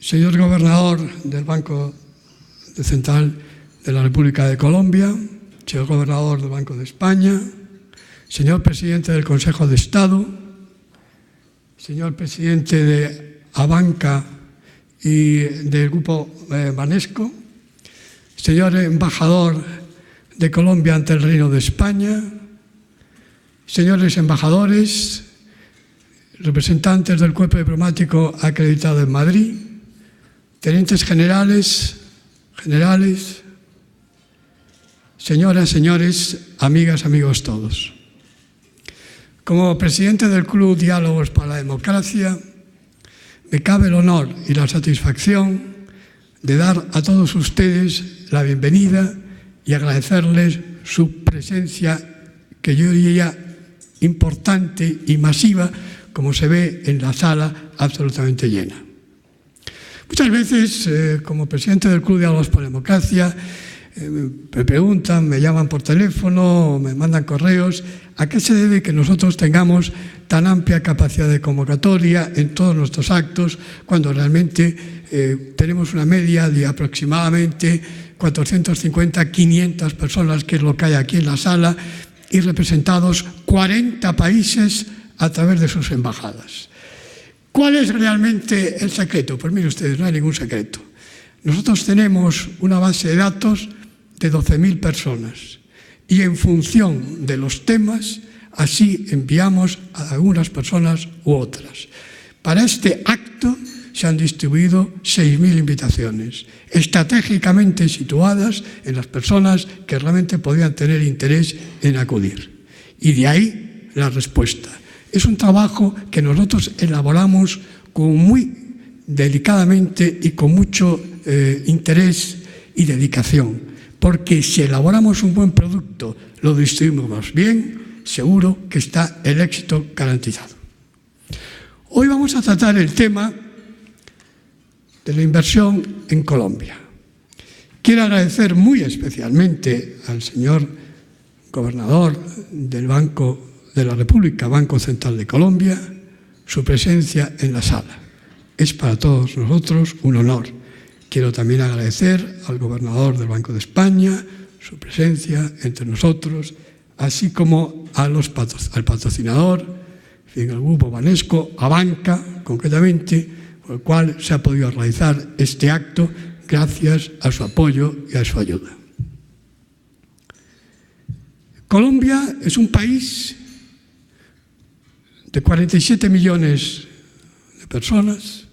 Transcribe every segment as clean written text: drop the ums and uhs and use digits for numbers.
señor gobernador del Banco Central de la República de Colombia, señor gobernador del Banco de España, señor presidente del Consejo de Estado, señor presidente de Abanca y del Grupo Banesco, señor embajador de Colombia ante el Reino de España, señores embajadores, representantes del cuerpo diplomático acreditado en Madrid, tenientes generales, señoras, señores, amigas, amigos todos. Como presidente del Club Diálogos para la Democracia, me cabe el honor y la satisfacción de dar a todos ustedes la bienvenida y agradecerles su presencia, que yo diría importante y masiva, como se ve en la sala absolutamente llena. Muchas veces, como presidente del Club Diálogos por la Democracia, me preguntan, me llaman por teléfono, me mandan correos, ¿a qué se debe que nosotros tengamos tan amplia capacidad de convocatoria en todos nuestros actos, cuando realmente tenemos una media de aproximadamente 450, 500 personas, que es lo que hay aquí en la sala, y representados 40 países a través de sus embajadas? ¿Cuál es realmente el secreto? Pues miren ustedes, no hay ningún secreto. Nosotros tenemos una base de datos de 12.000 personas y en función de los temas, así enviamos a algunas personas u otras. Para este acto se han distribuido 6.000 invitaciones, estratégicamente situadas en las personas que realmente podían tener interés en acudir. Y de ahí la respuesta. Es un trabajo que nosotros elaboramos muy delicadamente y con mucho interés y dedicación, porque si elaboramos un buen producto, lo distribuimos bien, seguro que está el éxito garantizado. Hoy vamos a tratar el tema de la inversión en Colombia. Quiero agradecer muy especialmente al señor gobernador del Banco de la República, Banco Central de Colombia, su presencia en la sala. Es para todos nosotros un honor. Quiero también agradecer al gobernador del Banco de España su presencia entre nosotros, así como al patrocinador, al Grupo Banesco, a Abanca, concretamente, por el cual se ha podido realizar este acto gracias a su apoyo y a su ayuda. Colombia es un país de 47 millones de personas.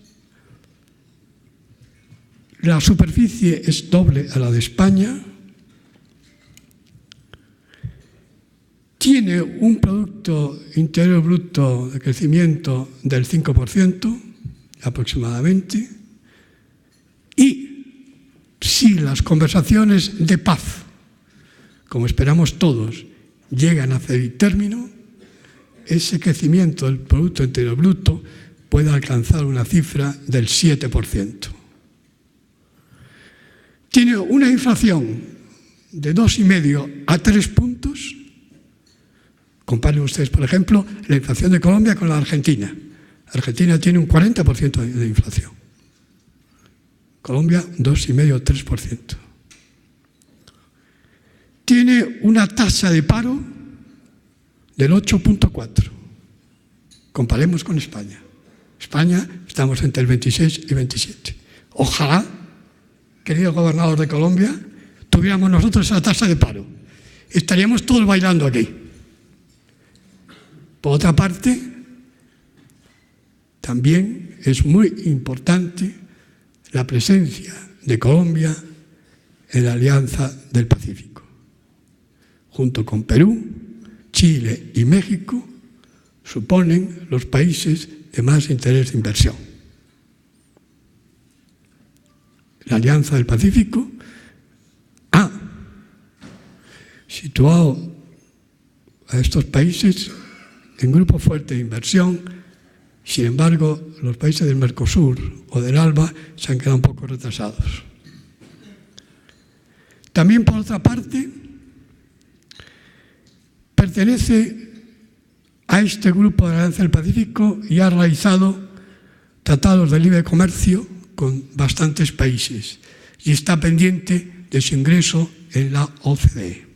La superficie es doble a la de España. Tiene un Producto Interior Bruto de crecimiento del 5% aproximadamente. Y si las conversaciones de paz, como esperamos todos, llegan a feliz término, ese crecimiento del Producto Interior Bruto puede alcanzar una cifra del 7%. Tiene una inflación de 2,5 a 3 puntos. Comparen ustedes, por ejemplo, la inflación de Colombia con la de Argentina. Argentina tiene un 40% de inflación. Colombia, 2,5 a 3%. Tiene una tasa de paro del 8,4. Comparemos con España. España estamos entre el 26 y 27. Ojalá, querido gobernador de Colombia, tuviéramos nosotros esa tasa de paro. Estaríamos todos bailando aquí. Por otra parte, también es muy importante la presencia de Colombia en la Alianza del Pacífico. Junto con Perú, Chile y México, suponen los países de más interés de inversión. La Alianza del Pacífico ha situado a estos países en grupo fuerte de inversión. Sin embargo, los países del Mercosur o del ALBA se han quedado un poco retrasados. También, por otra parte, pertenece a este grupo de la Alianza del Pacífico y ha realizado tratados de libre comercio con bastantes países y está pendiente de su ingreso en la OCDE.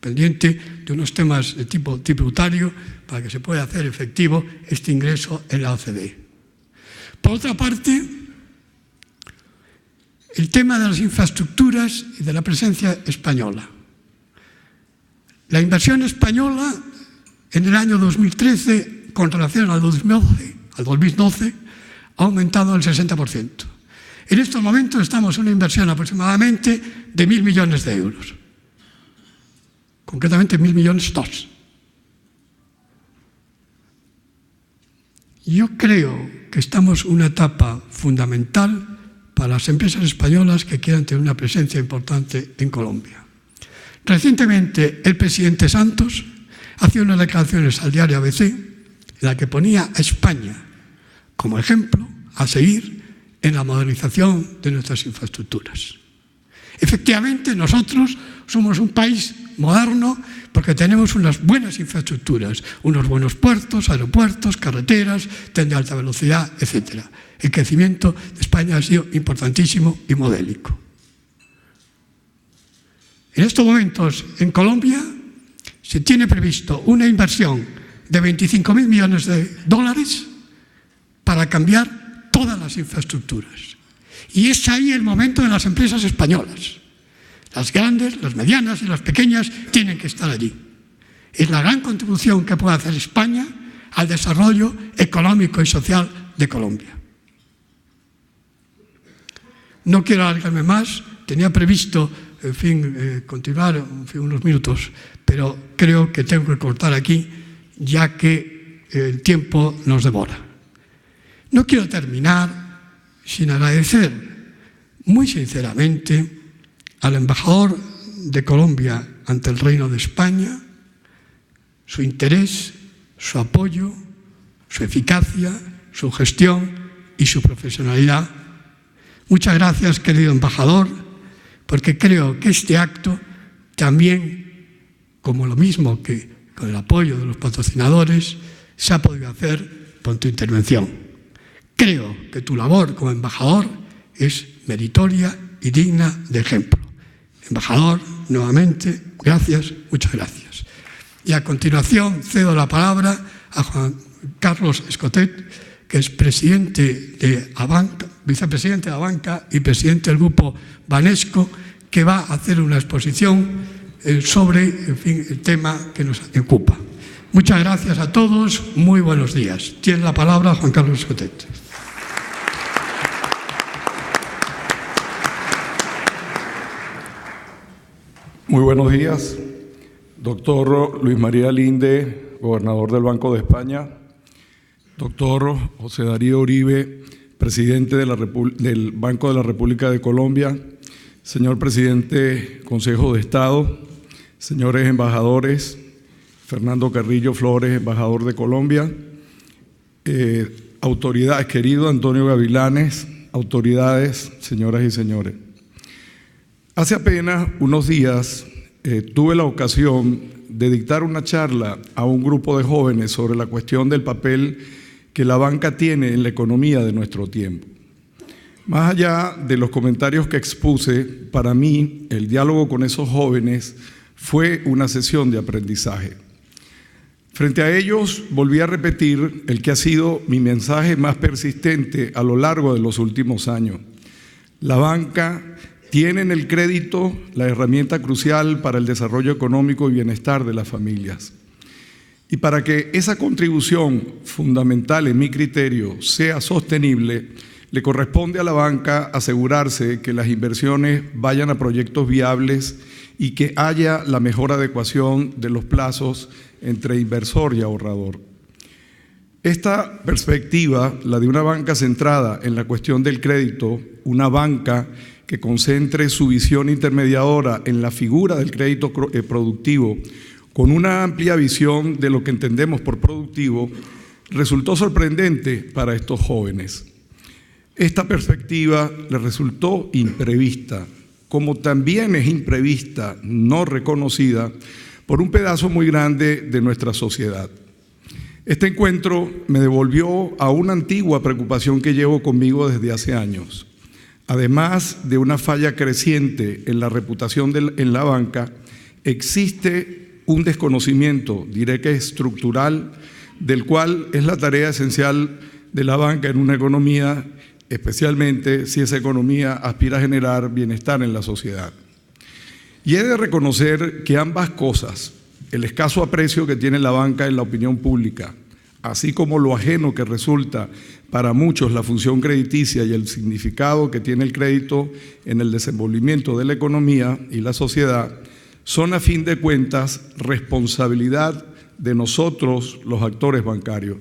Pendiente de unos temas de tipo tributario para que se pueda hacer efectivo este ingreso en la OCDE. Por otra parte, el tema de las infraestructuras y de la presencia española. La inversión española en el año 2013 con relación al 2012 ha aumentado al 60%. En estos momentos estamos en una inversión aproximadamente de 1.000 millones de euros. Concretamente 1.000 millones dos. Yo creo que estamos en una etapa fundamental para las empresas españolas que quieran tener una presencia importante en Colombia. Recientemente el presidente Santos hacía unas declaraciones al diario ABC en la que ponía a España como ejemplo a seguir en la modernización de nuestras infraestructuras. Efectivamente, nosotros somos un país moderno porque tenemos unas buenas infraestructuras, unos buenos puertos, aeropuertos, carreteras, tren de alta velocidad, etc. El crecimiento de España ha sido importantísimo y modélico. En estos momentos, en Colombia, se tiene previsto una inversión de 25.000 millones de dólares para cambiar todas las infraestructuras. Y es ahí el momento de las empresas españolas. Las grandes, las medianas y las pequeñas tienen que estar allí. Es la gran contribución que puede hacer España al desarrollo económico y social de Colombia. No quiero alargarme más, tenía previsto, continuar unos minutos, pero creo que tengo que cortar aquí, ya que el tiempo nos devora. No quiero terminar sin agradecer muy sinceramente al embajador de Colombia ante el Reino de España su interés, su apoyo, su eficacia, su gestión y su profesionalidad. Muchas gracias, querido embajador, porque creo que este acto también, como lo mismo que con el apoyo de los patrocinadores, se ha podido hacer con tu intervención. Creo que tu labor como embajador es meritoria y digna de ejemplo. Embajador, nuevamente, gracias, muchas gracias. Y a continuación cedo la palabra a Juan Carlos Escotet, que es presidente de Abanca, vicepresidente de Abanca y presidente del grupo Banesco, que va a hacer una exposición sobre el tema que nos ocupa. Muchas gracias a todos, muy buenos días. Tiene la palabra Juan Carlos Escotet. Muy buenos días, doctor Luis María Linde, gobernador del Banco de España, doctor José Darío Uribe, presidente del Banco de la República de Colombia, señor presidente Consejo de Estado, señores embajadores, Fernando Carrillo Flores, embajador de Colombia, autoridades, querido Antonio Gavilanes, autoridades, señoras y señores. Hace apenas unos días tuve la ocasión de dictar una charla a un grupo de jóvenes sobre la cuestión del papel que la banca tiene en la economía de nuestro tiempo. Más allá de los comentarios que expuse, para mí el diálogo con esos jóvenes fue una sesión de aprendizaje. Frente a ellos volví a repetir el que ha sido mi mensaje más persistente a lo largo de los últimos años. La banca tiene en el crédito la herramienta crucial para el desarrollo económico y bienestar de las familias. Y para que esa contribución fundamental, en mi criterio, sea sostenible, le corresponde a la banca asegurarse que las inversiones vayan a proyectos viables y que haya la mejor adecuación de los plazos entre inversor y ahorrador. Esta perspectiva, la de una banca centrada en la cuestión del crédito, una banca que concentre su visión intermediadora en la figura del crédito productivo, con una amplia visión de lo que entendemos por productivo, resultó sorprendente para estos jóvenes. Esta perspectiva les resultó imprevista, como también es imprevista, no reconocida, por un pedazo muy grande de nuestra sociedad. Este encuentro me devolvió a una antigua preocupación que llevo conmigo desde hace años. Además de una falla creciente en la reputación en la banca, existe un desconocimiento, diré que estructural, del cual es la tarea esencial de la banca en una economía, especialmente si esa economía aspira a generar bienestar en la sociedad. Y he de reconocer que ambas cosas, el escaso aprecio que tiene la banca en la opinión pública, así como lo ajeno que resulta para muchos la función crediticia y el significado que tiene el crédito en el desenvolvimiento de la economía y la sociedad, son a fin de cuentas responsabilidad de nosotros, los actores bancarios.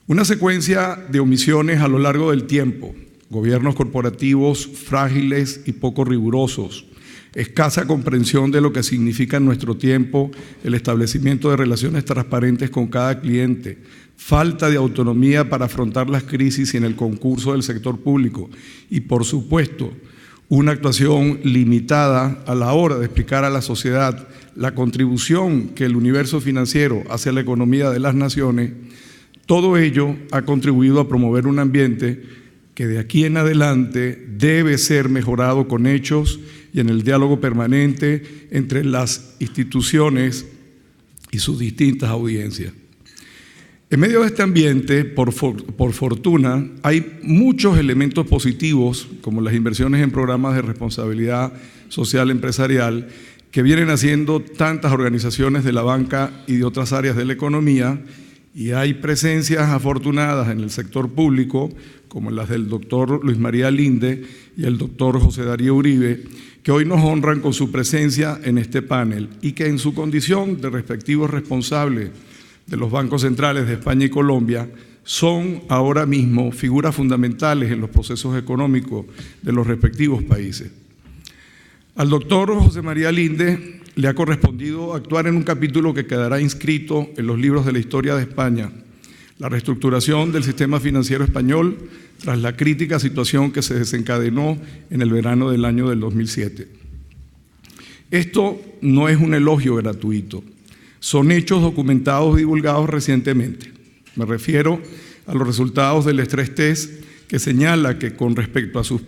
Una secuencia de omisiones a lo largo del tiempo, gobiernos corporativos frágiles y poco rigurosos, escasa comprensión de lo que significa en nuestro tiempo el establecimiento de relaciones transparentes con cada cliente, falta de autonomía para afrontar las crisis y en el concurso del sector público y, por supuesto, una actuación limitada a la hora de explicar a la sociedad la contribución que el universo financiero hace a la economía de las naciones. Todo ello ha contribuido a promover un ambiente que de aquí en adelante debe ser mejorado con hechos y en el diálogo permanente entre las instituciones y sus distintas audiencias. En medio de este ambiente, por fortuna, hay muchos elementos positivos, como las inversiones en programas de responsabilidad social empresarial, que vienen haciendo tantas organizaciones de la banca y de otras áreas de la economía, y hay presencias afortunadas en el sector público, como las del doctor Luis María Linde y el doctor José Darío Uribe, que hoy nos honran con su presencia en este panel y que en su condición de respectivos responsables de los bancos centrales de España y Colombia son ahora mismo figuras fundamentales en los procesos económicos de los respectivos países. Al doctor José María Linde le ha correspondido actuar en un capítulo que quedará inscrito en los libros de la historia de España, la reestructuración del sistema financiero español tras la crítica situación que se desencadenó en el verano del año del 2007. Esto no es un elogio gratuito, son hechos documentados y divulgados recientemente. Me refiero a los resultados del estrés test que señala que con respecto a sus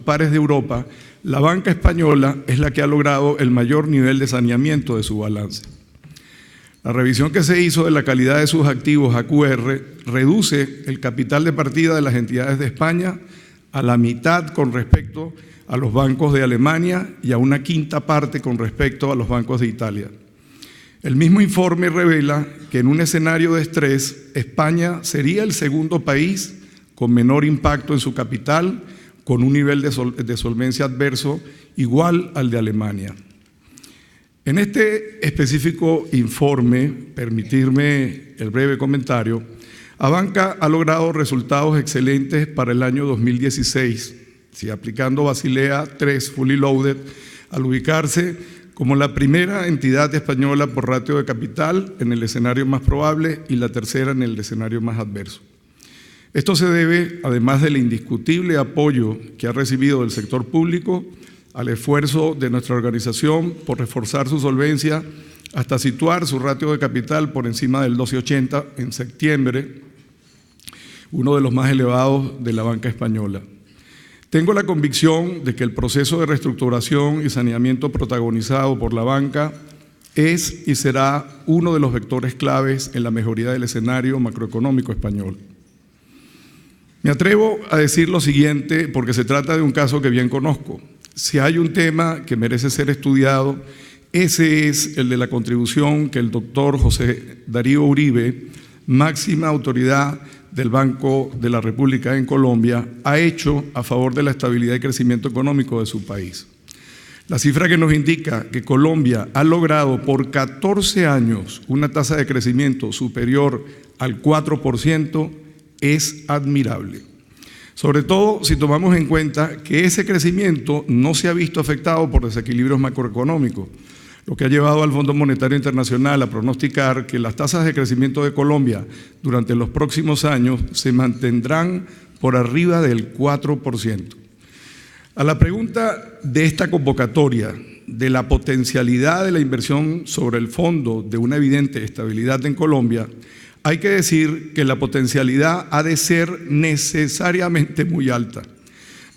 pares de Europa, la banca española es la que ha logrado el mayor nivel de saneamiento de su balance. La revisión que se hizo de la calidad de sus activos AQR reduce el capital de partida de las entidades de España a la mitad con respecto a los bancos de Alemania y a una quinta parte con respecto a los bancos de Italia. El mismo informe revela que en un escenario de estrés, España sería el segundo país con menor impacto en su capital, con un nivel de solvencia adverso igual al de Alemania. En este específico informe, permitirme el breve comentario, Abanca ha logrado resultados excelentes para el año 2016, aplicando Basilea III Fully Loaded, al ubicarse como la primera entidad española por ratio de capital en el escenario más probable y la tercera en el escenario más adverso. Esto se debe, además del indiscutible apoyo que ha recibido del sector público, al esfuerzo de nuestra organización por reforzar su solvencia hasta situar su ratio de capital por encima del 12,80 en septiembre, uno de los más elevados de la banca española. Tengo la convicción de que el proceso de reestructuración y saneamiento protagonizado por la banca es y será uno de los vectores claves en la mejoría del escenario macroeconómico español. Me atrevo a decir lo siguiente porque se trata de un caso que bien conozco. Si hay un tema que merece ser estudiado, ese es el de la contribución que el doctor José Darío Uribe, máxima autoridad del Banco de la República en Colombia, ha hecho a favor de la estabilidad y crecimiento económico de su país. La cifra que nos indica que Colombia ha logrado por 14 años una tasa de crecimiento superior al 4% es admirable. Sobre todo si tomamos en cuenta que ese crecimiento no se ha visto afectado por desequilibrios macroeconómicos, lo que ha llevado al Fondo Monetario Internacional a pronosticar que las tasas de crecimiento de Colombia durante los próximos años se mantendrán por arriba del 4%. A la pregunta de esta convocatoria, de la potencialidad de la inversión sobre el fondo de una evidente estabilidad en Colombia, Hay que decir que la potencialidad ha de ser necesariamente muy alta.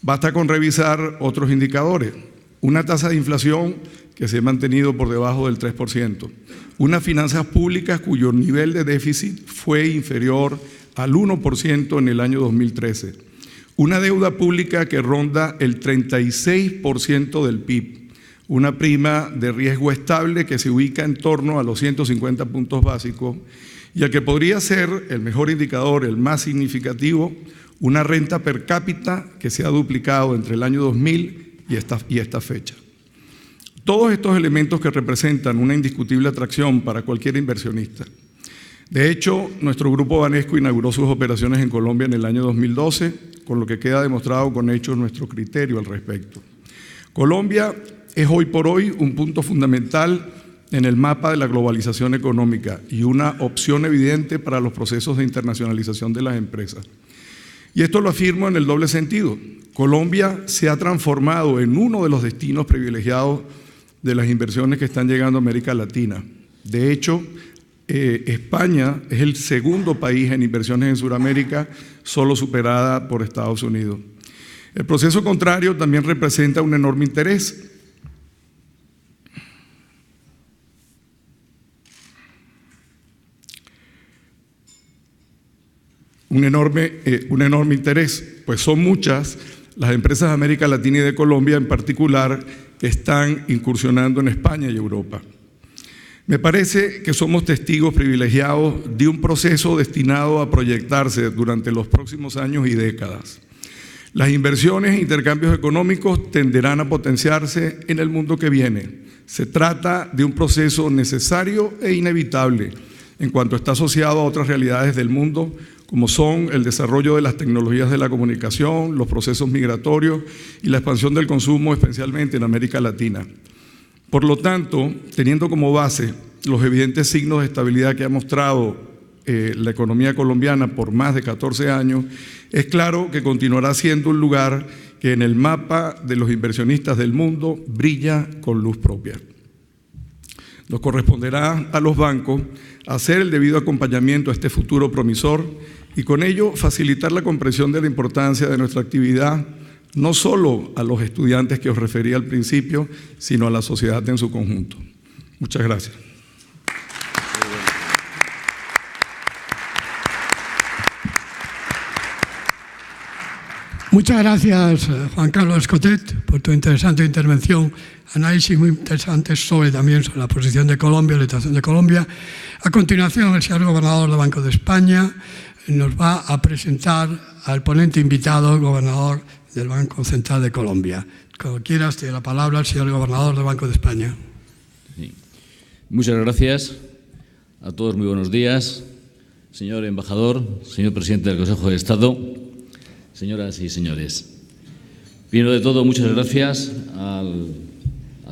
Basta con revisar otros indicadores. Una tasa de inflación que se ha mantenido por debajo del 3%. Unas finanzas públicas cuyo nivel de déficit fue inferior al 1% en el año 2013. Una deuda pública que ronda el 36% del PIB. Una prima de riesgo estable que se ubica en torno a los 150 puntos básicos y el que podría ser el mejor indicador, el más significativo, una renta per cápita que se ha duplicado entre el año 2000 y esta fecha. Todos estos elementos que representan una indiscutible atracción para cualquier inversionista. De hecho, nuestro grupo Banesco inauguró sus operaciones en Colombia en el año 2012, con lo que queda demostrado con hechos nuestro criterio al respecto. Colombia es hoy por hoy un punto fundamental en el mapa de la globalización económica y una opción evidente para los procesos de internacionalización de las empresas. Y esto lo afirmo en el doble sentido. Colombia se ha transformado en uno de los destinos privilegiados de las inversiones que están llegando a América Latina. De hecho, España es el segundo país en inversiones en Sudamérica, solo superada por Estados Unidos. El proceso contrario también representa un enorme interés. Un enorme interés, pues son muchas las empresas de América Latina y de Colombia en particular que están incursionando en España y Europa. Me parece que somos testigos privilegiados de un proceso destinado a proyectarse durante los próximos años y décadas. Las inversiones e intercambios económicos tenderán a potenciarse en el mundo que viene. Se trata de un proceso necesario e inevitable en cuanto está asociado a otras realidades del mundo, como son el desarrollo de las tecnologías de la comunicación, los procesos migratorios y la expansión del consumo, especialmente en América Latina. Por lo tanto, teniendo como base los evidentes signos de estabilidad que ha mostrado la economía colombiana por más de 14 años, es claro que continuará siendo un lugar que en el mapa de los inversionistas del mundo brilla con luz propia. Nos corresponderá a los bancos hacer el debido acompañamiento a este futuro promisor y con ello facilitar la comprensión de la importancia de nuestra actividad, no solo a los estudiantes que os refería al principio, sino a la sociedad en su conjunto. Muchas gracias. Muchas gracias, Juan Carlos Escotet, por tu interesante intervención, análisis muy interesantes sobre la posición de Colombia, la situación de Colombia. A continuación, el señor gobernador del Banco de España nos va a presentar al ponente invitado, el gobernador del Banco Central de Colombia. Cuando quieras, te doy la palabra al señor gobernador del Banco de España. Sí. Muchas gracias a todos, muy buenos días. Señor embajador, señor presidente del Consejo de Estado, señoras y señores. Primero de todo, muchas gracias al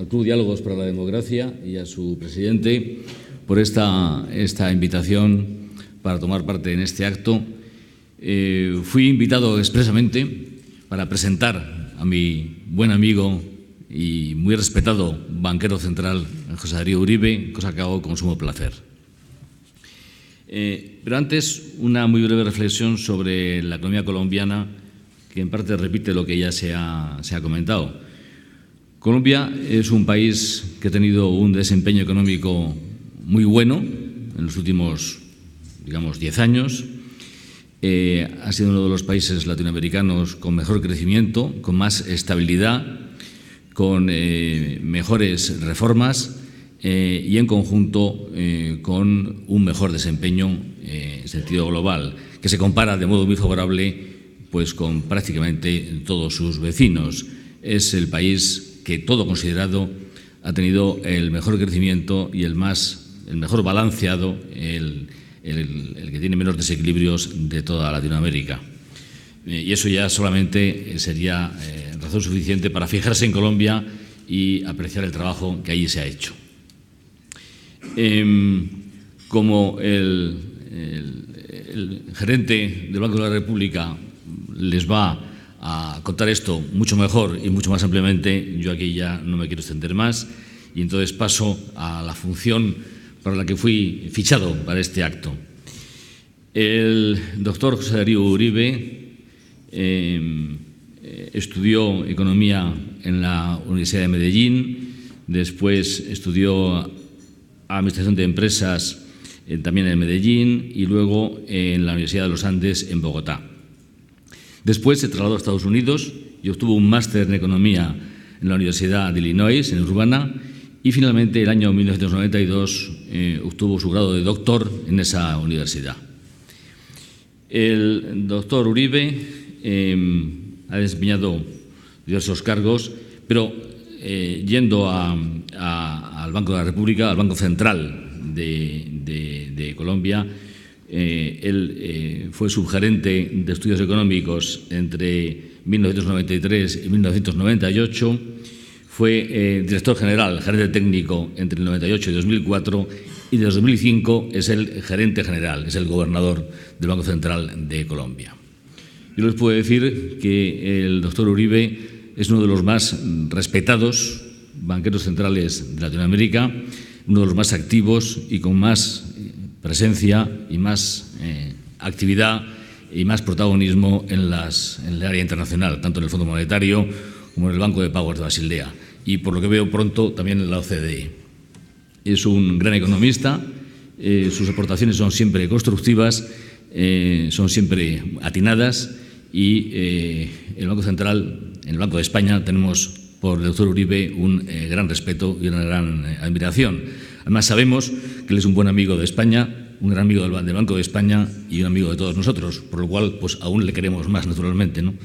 Club Diálogos para la Democracia y a su presidente por esta invitación para tomar parte en este acto. Fui invitado expresamente para presentar a mi buen amigo y muy respetado banquero central, José Darío Uribe, cosa que hago con sumo placer. Pero antes, una muy breve reflexión sobre la economía colombiana, que en parte repite lo que ya se ha comentado. Colombia es un país que ha tenido un desempeño económico muy bueno en los últimos, digamos, 10 años. Ha sido uno de los países latinoamericanos con mejor crecimiento, con más estabilidad, con mejores reformas y en conjunto con un mejor desempeño en sentido global, que se compara de modo muy favorable pues con prácticamente todos sus vecinos. Es el país que, todo considerado, ha tenido el mejor crecimiento y el mejor balanceado, el que tiene menos desequilibrios de toda Latinoamérica. Y eso ya solamente sería razón suficiente para fijarse en Colombia y apreciar el trabajo que allí se ha hecho. Como el gerente del Banco de la República les va a contar esto mucho mejor y mucho más ampliamente, yo aquí ya no me quiero extender más y entonces paso a la función para la que fui fichado para este acto. El doctor José Darío Uribe estudió economía en la Universidad de Medellín, después estudió administración de empresas también en Medellín y luego en la Universidad de los Andes en Bogotá. Después se trasladó a Estados Unidos y obtuvo un máster en economía en la Universidad de Illinois, en Urbana, y finalmente el año 1992 obtuvo su grado de doctor en esa universidad. El doctor Uribe ha desempeñado diversos cargos, pero yendo al Banco de la República, al Banco Central de Colombia, él fue subgerente de estudios económicos entre 1993 y 1998, fue director general, gerente técnico entre el 98 y 2004, y desde 2005 es el gerente general, es el gobernador del Banco Central de Colombia. Yo les puedo decir que el doctor Uribe es uno de los más respetados banqueros centrales de Latinoamérica, uno de los más activos y con más presencia y más actividad y más protagonismo en el área internacional, tanto en el Fondo Monetario como en el Banco de Pagos de Basilea y, por lo que veo pronto, también en la OCDE. Es un gran economista, sus aportaciones son siempre constructivas, son siempre atinadas y el Banco Central, en el Banco de España, tenemos por el doctor Uribe un gran respeto y una gran admiración. Además, sabemos que él es un buen amigo de España, un gran amigo del Banco de España y un amigo de todos nosotros, por lo cual pues aún le queremos más, naturalmente, ¿no?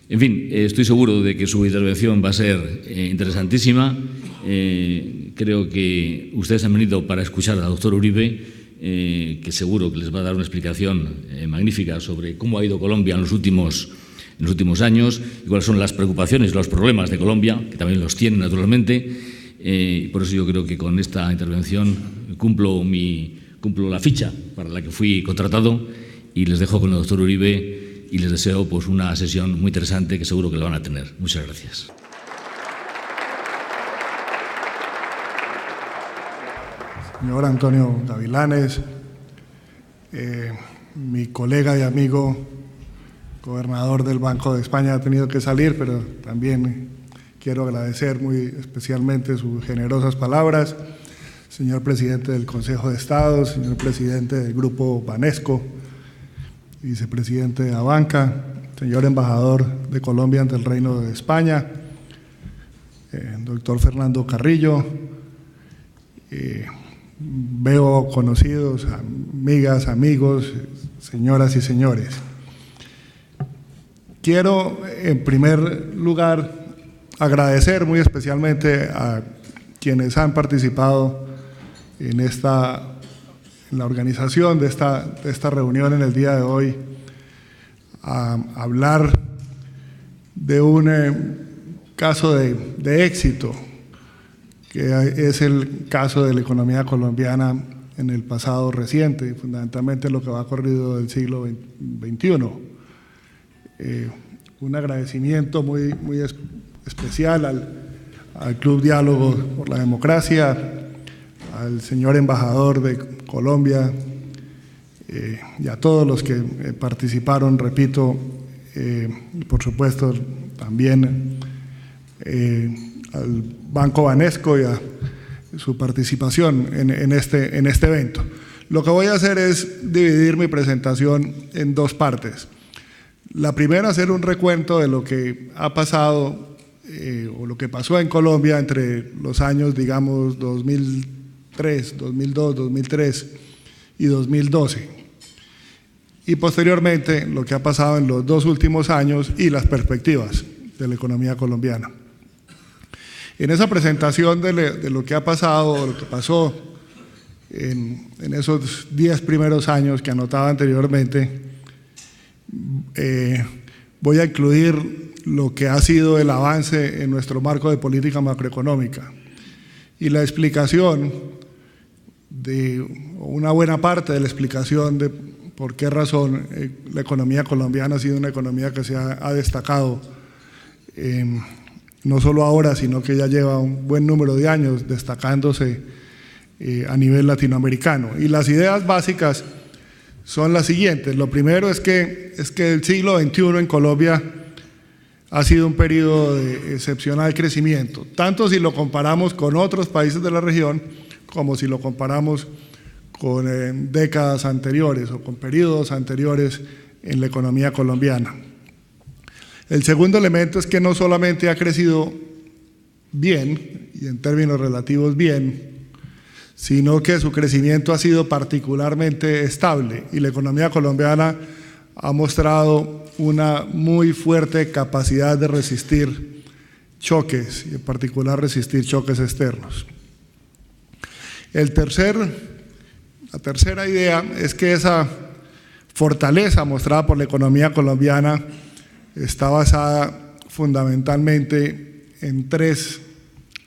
En fin, estoy seguro de que su intervención va a ser interesantísima. Creo que ustedes han venido para escuchar al doctor Uribe, que seguro que les va a dar una explicación magnífica sobre cómo ha ido Colombia en los últimos años y cuáles son las preocupaciones y los problemas de Colombia, que también los tiene, naturalmente. Por eso yo creo que con esta intervención cumplo la ficha para la que fui contratado y les dejo con el doctor Uribe y les deseo pues una sesión muy interesante que seguro que la van a tener. Muchas gracias. Señor Antonio Gavilanes, mi colega y amigo, gobernador del Banco de España, ha tenido que salir, pero también quiero agradecer muy especialmente sus generosas palabras. Señor presidente del Consejo de Estado, señor presidente del Grupo Banesco, vicepresidente de Abanca, señor embajador de Colombia ante el Reino de España, doctor Fernando Carrillo, veo conocidos, amigas, amigos, señoras y señores. Quiero, en primer lugar, agradecer muy especialmente a quienes han participado en la organización de esta reunión en el día de hoy, a hablar de un caso de éxito, que es el caso de la economía colombiana en el pasado reciente, fundamentalmente lo que va corrido del siglo XXI. Un agradecimiento muy especial al Club Diálogo por la Democracia, al señor embajador de Colombia y a todos los que participaron, repito, y por supuesto también al Banco Banesco y a su participación en este evento. Lo que voy a hacer es dividir mi presentación en dos partes. La primera, hacer un recuento de lo que ha pasado o lo que pasó en Colombia entre los años, digamos, 2002, 2003 y 2012. Y posteriormente, lo que ha pasado en los dos últimos años y las perspectivas de la economía colombiana. En esa presentación de lo que ha pasado, lo que pasó en esos 10 primeros años que anotaba anteriormente, voy a incluir lo que ha sido el avance en nuestro marco de política macroeconómica y la explicación una buena parte de la explicación de por qué razón la economía colombiana ha sido una economía que se ha destacado no solo ahora, sino que ya lleva un buen número de años destacándose a nivel latinoamericano. Y las ideas básicas son las siguientes. Lo primero es que el siglo XXI en Colombia ha sido un periodo de excepcional crecimiento, tanto si lo comparamos con otros países de la región, como si lo comparamos con décadas anteriores o con periodos anteriores en la economía colombiana. El segundo elemento es que no solamente ha crecido bien, y en términos relativos bien, sino que su crecimiento ha sido particularmente estable y la economía colombiana ha mostrado una muy fuerte capacidad de resistir choques, y en particular resistir choques externos. La tercera idea es que esa fortaleza mostrada por la economía colombiana está basada fundamentalmente en tres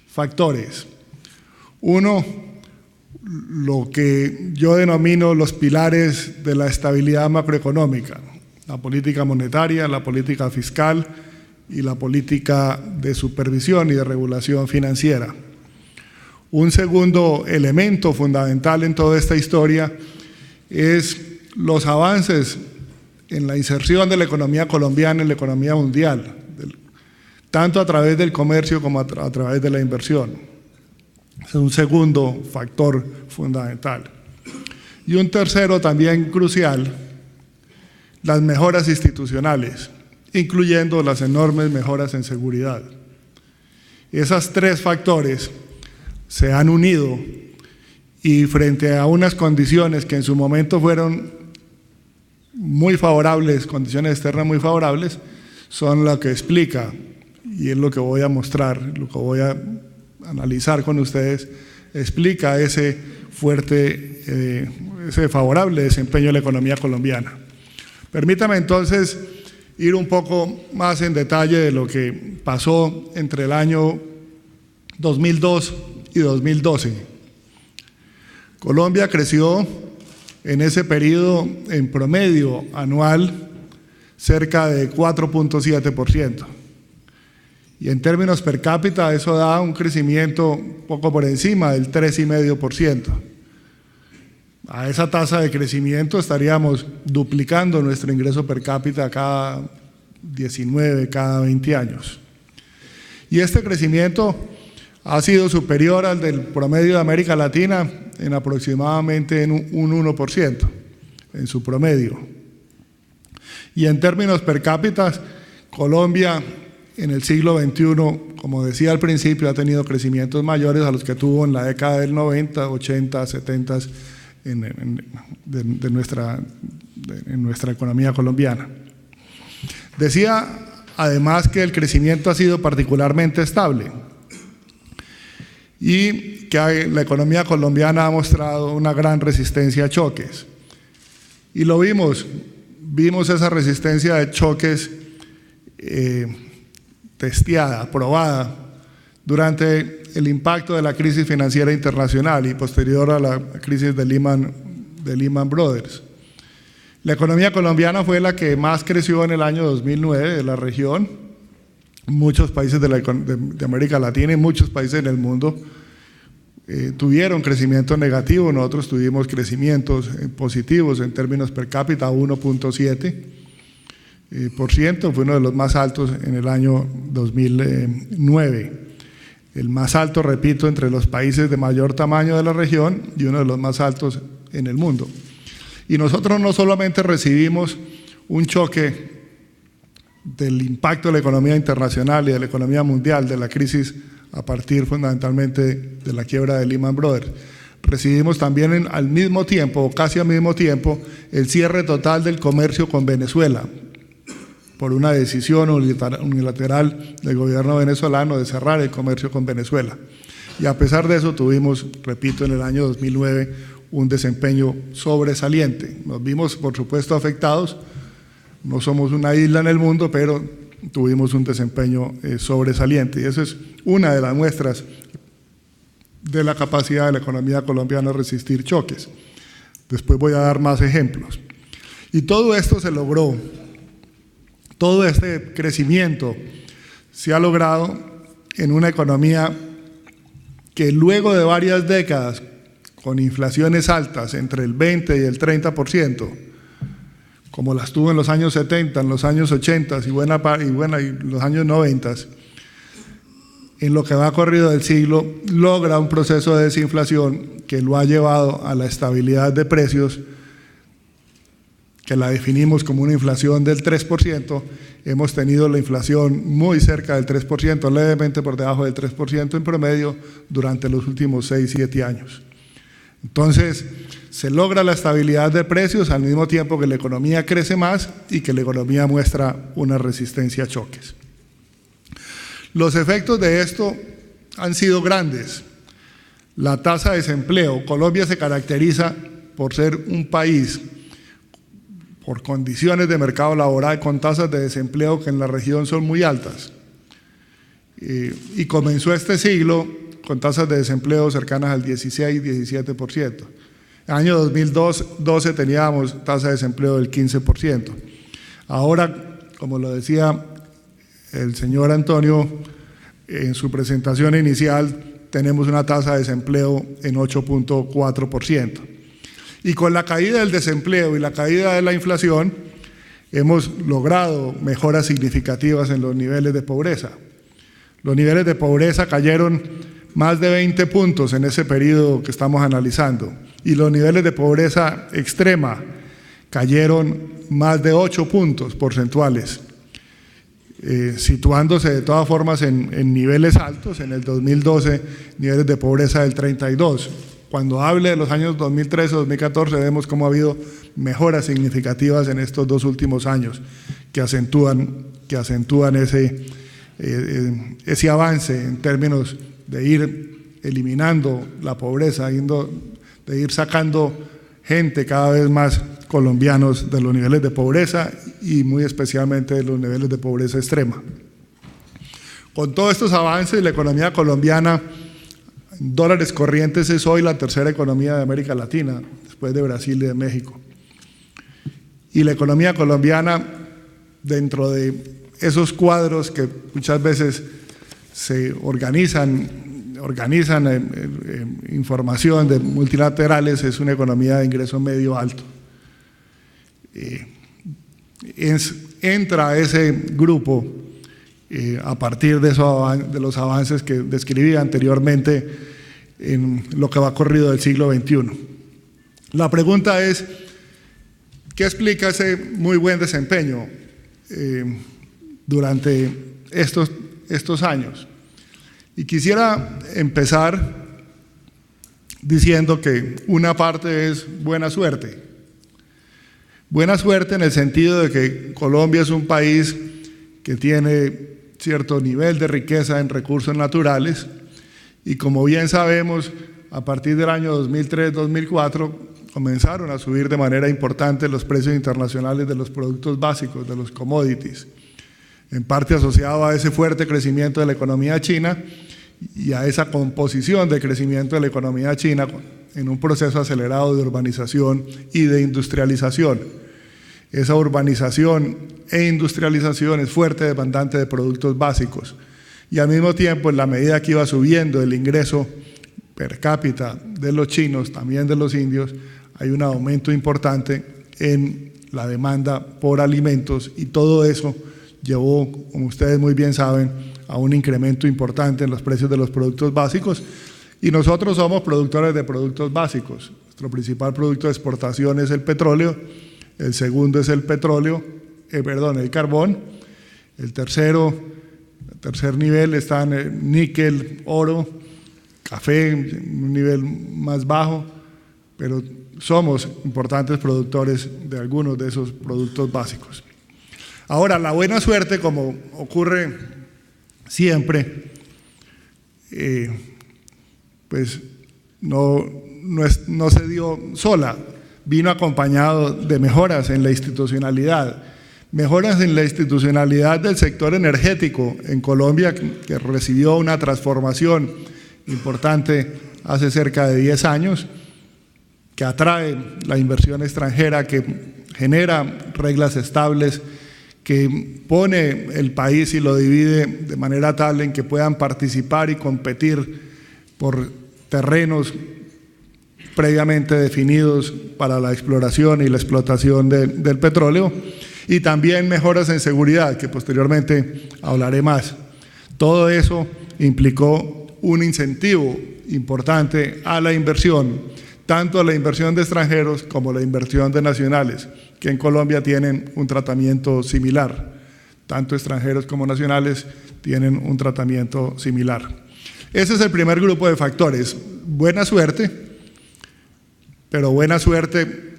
factores. Uno, lo que yo denomino los pilares de la estabilidad macroeconómica: la política monetaria, la política fiscal y la política de supervisión y de regulación financiera. Un segundo elemento fundamental en toda esta historia es los avances en la inserción de la economía colombiana en la economía mundial, tanto a través del comercio como a través de la inversión. Es un segundo factor fundamental. Y un tercero también crucial: las mejoras institucionales, incluyendo las enormes mejoras en seguridad. Esos tres factores se han unido y frente a unas condiciones que en su momento fueron muy favorables, condiciones externas muy favorables, son lo que explica, y es lo que voy a mostrar, lo que voy a analizar con ustedes, explica ese fuerte, ese favorable desempeño de la economía colombiana. Permítame entonces ir un poco más en detalle de lo que pasó entre el año 2002 y 2012. Colombia creció en ese periodo en promedio anual cerca de 4.7%. Y en términos per cápita eso da un crecimiento poco por encima del 3,5%. A esa tasa de crecimiento estaríamos duplicando nuestro ingreso per cápita cada 19, cada 20 años. Y este crecimiento ha sido superior al del promedio de América Latina en aproximadamente un 1% en su promedio. Y en términos per cápita, Colombia en el siglo XXI, como decía al principio, ha tenido crecimientos mayores a los que tuvo en la década del 90, 80, 70 en nuestra economía colombiana. Decía además que el crecimiento ha sido particularmente estable y que la economía colombiana ha mostrado una gran resistencia a choques. Y lo vimos esa resistencia de choques testeada, probada durante el impacto de la crisis financiera internacional y posterior a la crisis de Lehman Brothers. La economía colombiana fue la que más creció en el año 2009 de la región. Muchos países de América Latina y muchos países en el mundo tuvieron crecimiento negativo. Nosotros tuvimos crecimientos positivos en términos per cápita, 1.7%, fue uno de los más altos en el año 2009. El más alto, repito, entre los países de mayor tamaño de la región y uno de los más altos en el mundo. Y nosotros no solamente recibimos un choque del impacto de la economía internacional y de la economía mundial, de la crisis a partir fundamentalmente de la quiebra de Lehman Brothers, recibimos también al mismo tiempo, o casi al mismo tiempo, el cierre total del comercio con Venezuela, por una decisión unilateral del gobierno venezolano de cerrar el comercio con Venezuela. Y a pesar de eso tuvimos, repito, en el año 2009 un desempeño sobresaliente. Nos vimos, por supuesto, afectados, no somos una isla en el mundo, pero tuvimos un desempeño sobresaliente. Y eso es una de las muestras de la capacidad de la economía colombiana de resistir choques. Después voy a dar más ejemplos. Y todo esto se logró. Todo este crecimiento se ha logrado en una economía que luego de varias décadas, con inflaciones altas entre el 20 y el 30%, como las tuvo en los años 70, en los años 80 y los años 90, en lo que va corrido del siglo, logra un proceso de desinflación que lo ha llevado a la estabilidad de precios, que la definimos como una inflación del 3%. Hemos tenido la inflación muy cerca del 3%, levemente por debajo del 3% en promedio durante los últimos 6-7 años. Entonces, se logra la estabilidad de precios al mismo tiempo que la economía crece más y que la economía muestra una resistencia a choques. Los efectos de esto han sido grandes. La tasa de desempleo. Colombia se caracteriza por ser un país por condiciones de mercado laboral con tasas de desempleo que en la región son muy altas. Y comenzó este siglo con tasas de desempleo cercanas al 16-17%. En el año 2012 teníamos tasa de desempleo del 15%. Ahora, como lo decía el señor Antonio en su presentación inicial, tenemos una tasa de desempleo en 8.4%. Y con la caída del desempleo y la caída de la inflación, hemos logrado mejoras significativas en los niveles de pobreza. Los niveles de pobreza cayeron más de 20 puntos en ese periodo que estamos analizando, y los niveles de pobreza extrema cayeron más de 8 puntos porcentuales, situándose de todas formas en niveles altos. En el 2012, niveles de pobreza del 32%. Cuando hable de los años 2013-2014, vemos cómo ha habido mejoras significativas en estos 2 últimos años que acentúan ese avance en términos de ir eliminando la pobreza, de ir sacando gente, cada vez más colombianos, de los niveles de pobreza y muy especialmente de los niveles de pobreza extrema. Con todos estos avances, la economía colombiana en dólares corrientes es hoy la tercera economía de América Latina, después de Brasil y de México. Y la economía colombiana, dentro de esos cuadros que muchas veces se organizan información de multilaterales, es una economía de ingreso medio alto. Entra a ese grupo a partir de los avances que describí anteriormente en lo que va corrido del siglo XXI. La pregunta es, ¿qué explica ese muy buen desempeño durante estos años? Y quisiera empezar diciendo que una parte es buena suerte. Buena suerte en el sentido de que Colombia es un país que tiene cierto nivel de riqueza en recursos naturales, y como bien sabemos, a partir del año 2003-2004 comenzaron a subir de manera importante los precios internacionales de los productos básicos, de los commodities, en parte asociado a ese fuerte crecimiento de la economía china y a esa composición de crecimiento de la economía china en un proceso acelerado de urbanización y de industrialización. Esa urbanización e industrialización es fuerte demandante de productos básicos, y al mismo tiempo, en la medida que iba subiendo el ingreso per cápita de los chinos, también de los indios, hay un aumento importante en la demanda por alimentos, y todo eso llevó, como ustedes muy bien saben, a un incremento importante en los precios de los productos básicos. Y nosotros somos productores de productos básicos. Nuestro principal producto de exportación es el petróleo. El segundo es el carbón. El tercer nivel están níquel, oro, café, un nivel más bajo, pero somos importantes productores de algunos de esos productos básicos. Ahora, la buena suerte, como ocurre siempre, pues no se dio sola. Vino acompañado de mejoras en la institucionalidad del sector energético en Colombia, que recibió una transformación importante hace cerca de 10 años, que atrae la inversión extranjera, que genera reglas estables, que pone el país y lo divide de manera tal en que puedan participar y competir por terrenos previamente definidos para la exploración y la explotación del petróleo, y también mejoras en seguridad, que posteriormente hablaré más. Todo eso implicó un incentivo importante a la inversión, tanto a la inversión de extranjeros como a la inversión de nacionales, que en Colombia tienen un tratamiento similar. Tanto extranjeros como nacionales tienen un tratamiento similar. Ese es el primer grupo de factores. Buena suerte, pero buena suerte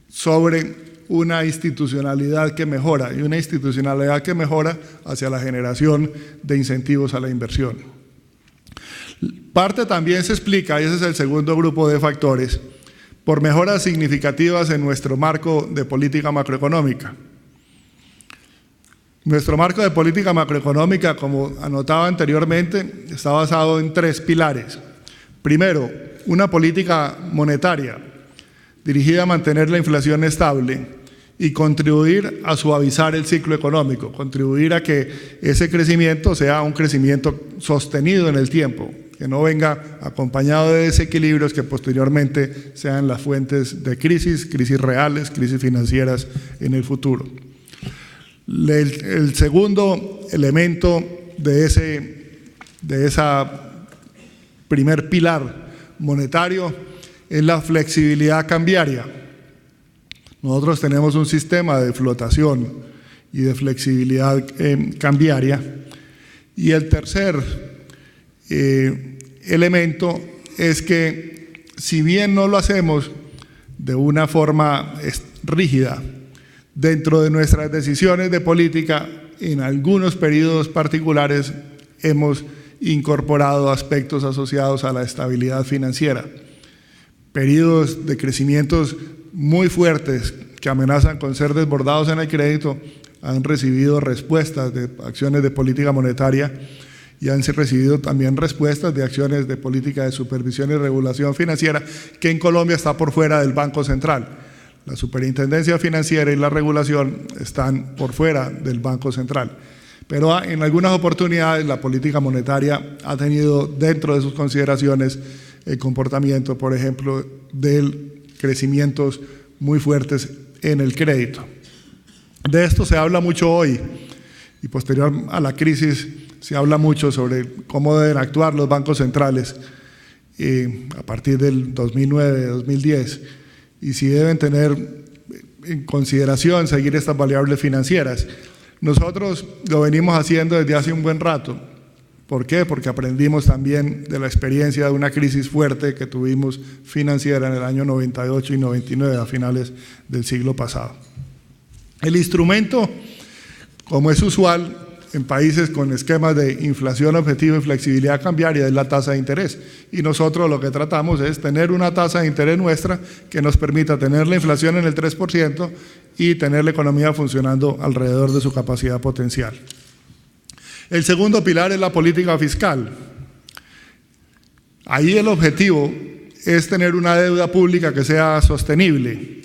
sobre una institucionalidad que mejora, y una institucionalidad que mejora hacia la generación de incentivos a la inversión. Parte también se explica, y ese es el segundo grupo de factores, por mejoras significativas en nuestro marco de política macroeconómica. Nuestro marco de política macroeconómica, como anotaba anteriormente, está basado en 3 pilares. Primero, una política monetaria dirigida a mantener la inflación estable y contribuir a suavizar el ciclo económico, contribuir a que ese crecimiento sea un crecimiento sostenido en el tiempo, que no venga acompañado de desequilibrios que posteriormente sean las fuentes de crisis reales, crisis financieras en el futuro. El segundo elemento de esa primer pilar monetario es la flexibilidad cambiaria. Nosotros tenemos un sistema de flotación y de flexibilidad cambiaria. Y el tercer elemento es que, si bien no lo hacemos de una forma rígida, dentro de nuestras decisiones de política, en algunos periodos particulares hemos incorporado aspectos asociados a la estabilidad financiera. Periodos de crecimientos muy fuertes que amenazan con ser desbordados en el crédito han recibido respuestas de acciones de política monetaria, y han recibido también respuestas de acciones de política de supervisión y regulación financiera, que en Colombia está por fuera del Banco Central. La superintendencia financiera y la regulación están por fuera del Banco Central. Pero en algunas oportunidades la política monetaria ha tenido dentro de sus consideraciones el comportamiento, por ejemplo, de crecimientos muy fuertes en el crédito. De esto se habla mucho hoy, y posterior a la crisis se habla mucho sobre cómo deben actuar los bancos centrales a partir del 2009-2010, y si deben tener en consideración seguir estas variables financieras. Nosotros lo venimos haciendo desde hace un buen rato. ¿Por qué? Porque aprendimos también de la experiencia de una crisis fuerte que tuvimos financiera en el año 98 y 99, a finales del siglo pasado. El instrumento, como es usual en países con esquemas de inflación objetiva y flexibilidad cambiaria, es la tasa de interés. Y nosotros lo que tratamos es tener una tasa de interés nuestra que nos permita tener la inflación en el 3% y tener la economía funcionando alrededor de su capacidad potencial. El segundo pilar es la política fiscal. Ahí el objetivo es tener una deuda pública que sea sostenible.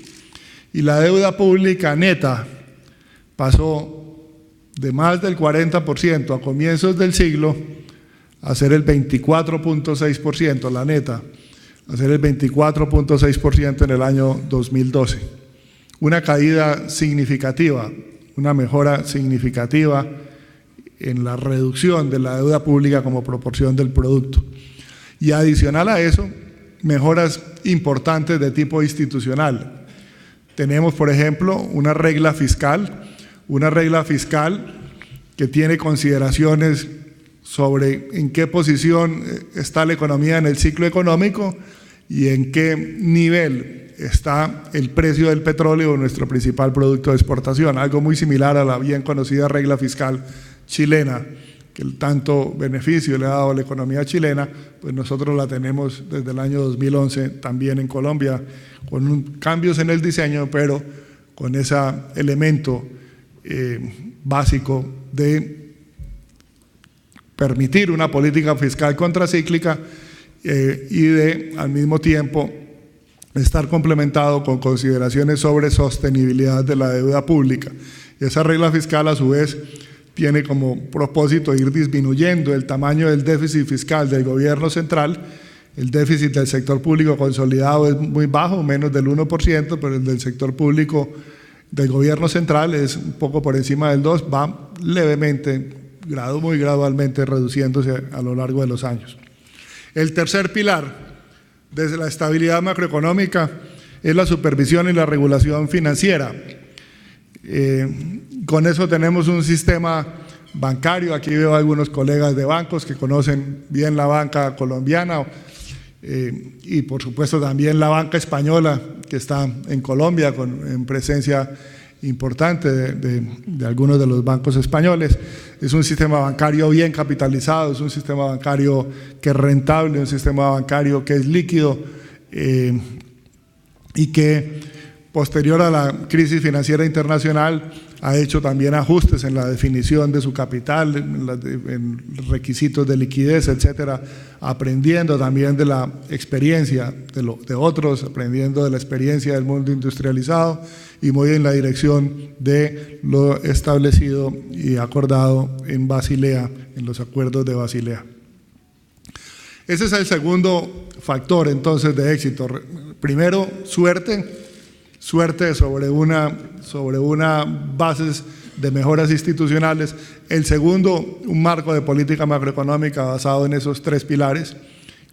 Y la deuda pública neta pasó de más del 40% a comienzos del siglo a ser el 24.6%, la neta, a ser el 24.6% en el año 2012. Una caída significativa, una mejora significativa en la reducción de la deuda pública como proporción del producto. Y adicional a eso, mejoras importantes de tipo institucional. Tenemos, por ejemplo, una regla fiscal que tiene consideraciones sobre en qué posición está la economía en el ciclo económico y en qué nivel está el precio del petróleo, nuestro principal producto de exportación. Algo muy similar a la bien conocida regla fiscal chilena, que tanto beneficio le ha dado a la economía chilena, pues nosotros la tenemos desde el año 2011 también en Colombia, con cambios en el diseño, pero con ese elemento básico de permitir una política fiscal contracíclica y de, al mismo tiempo, estar complementado con consideraciones sobre sostenibilidad de la deuda pública. Y esa regla fiscal, a su vez, tiene como propósito ir disminuyendo el tamaño del déficit fiscal del gobierno central El déficit del sector público consolidado es muy bajo, menos del 1%, pero el del sector público del gobierno central es un poco por encima del 2%, va levemente, muy gradualmente reduciéndose a lo largo de los años. El tercer pilar desde la estabilidad macroeconómica es la supervisión y la regulación financiera. Con eso tenemos un sistema bancario. Aquí veo a algunos colegas de bancos que conocen bien la banca colombiana y por supuesto también la banca española que está en Colombia en presencia importante de algunos de los bancos españoles. Es un sistema bancario bien capitalizado, es un sistema bancario que es rentable, un sistema bancario que es líquido y que posterior a la crisis financiera internacional ha hecho también ajustes en la definición de su capital, en requisitos de liquidez, etcétera, aprendiendo también de la experiencia de otros, aprendiendo de la experiencia del mundo industrializado y muy en la dirección de lo establecido y acordado en Basilea, en los acuerdos de Basilea. Ese es el segundo factor entonces de éxito. Primero, suerte sobre una bases de mejoras institucionales. El segundo, un marco de política macroeconómica basado en esos tres pilares,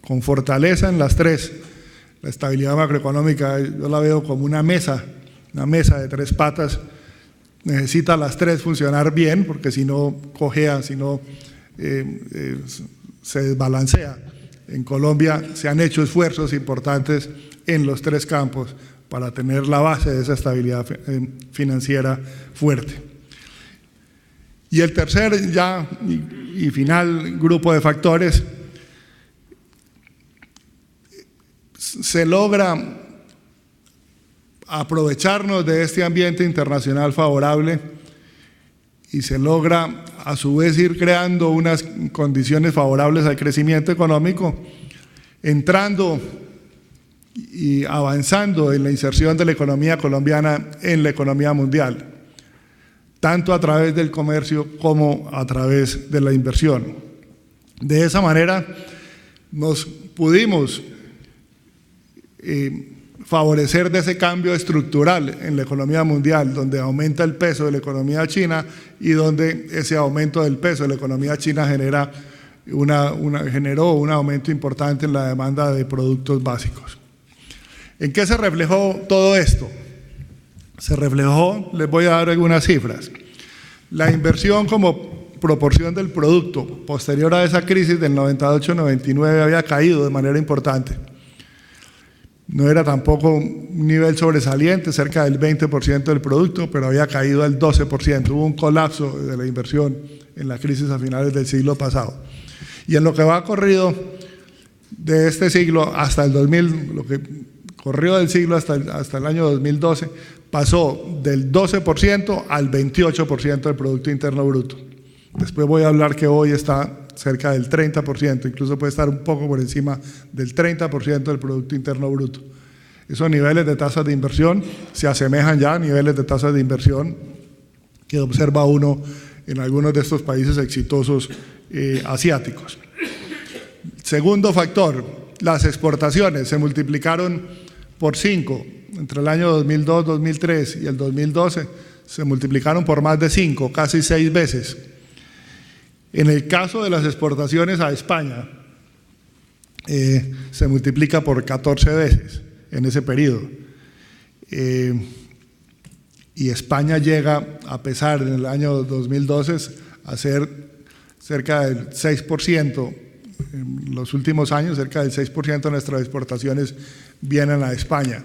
con fortaleza en las tres. La estabilidad macroeconómica yo la veo como una mesa de tres patas. Necesita las tres funcionar bien, porque si no cojea, si no se desbalancea. En Colombia se han hecho esfuerzos importantes en los tres campos para tener la base de esa estabilidad financiera fuerte. Y el tercer y final grupo de factores, se logra aprovecharnos de este ambiente internacional favorable y se logra a su vez ir creando unas condiciones favorables al crecimiento económico, entrando y avanzando en la inserción de la economía colombiana en la economía mundial, tanto a través del comercio como a través de la inversión. De esa manera nos pudimos favorecer de ese cambio estructural en la economía mundial, donde aumenta el peso de la economía china y donde ese aumento del peso de la economía china generó un aumento importante en la demanda de productos básicos. ¿En qué se reflejó todo esto? Se reflejó, les voy a dar algunas cifras. La inversión como proporción del producto posterior a esa crisis del 98-99 había caído de manera importante. No era tampoco un nivel sobresaliente, cerca del 20% del producto, pero había caído al 12%. Hubo un colapso de la inversión en la crisis a finales del siglo pasado. Y en lo que va corrido de este siglo hasta el 2000, lo que corrió del siglo hasta el año 2012, pasó del 12% al 28% del Producto Interno Bruto. Después voy a hablar que hoy está cerca del 30%, incluso puede estar un poco por encima del 30% del Producto Interno Bruto. Esos niveles de tasas de inversión se asemejan ya a niveles de tasas de inversión que observa uno en algunos de estos países exitosos asiáticos. Segundo factor, las exportaciones se multiplicaron por 5 entre el año 2002, 2003 y el 2012, se multiplicaron por más de 5, casi 6 veces. En el caso de las exportaciones a España, se multiplica por 14 veces en ese periodo. Y España llega, a pesar en el año 2012, a ser cerca del 6%, en los últimos años, cerca del 6% de nuestras exportaciones vienen a España.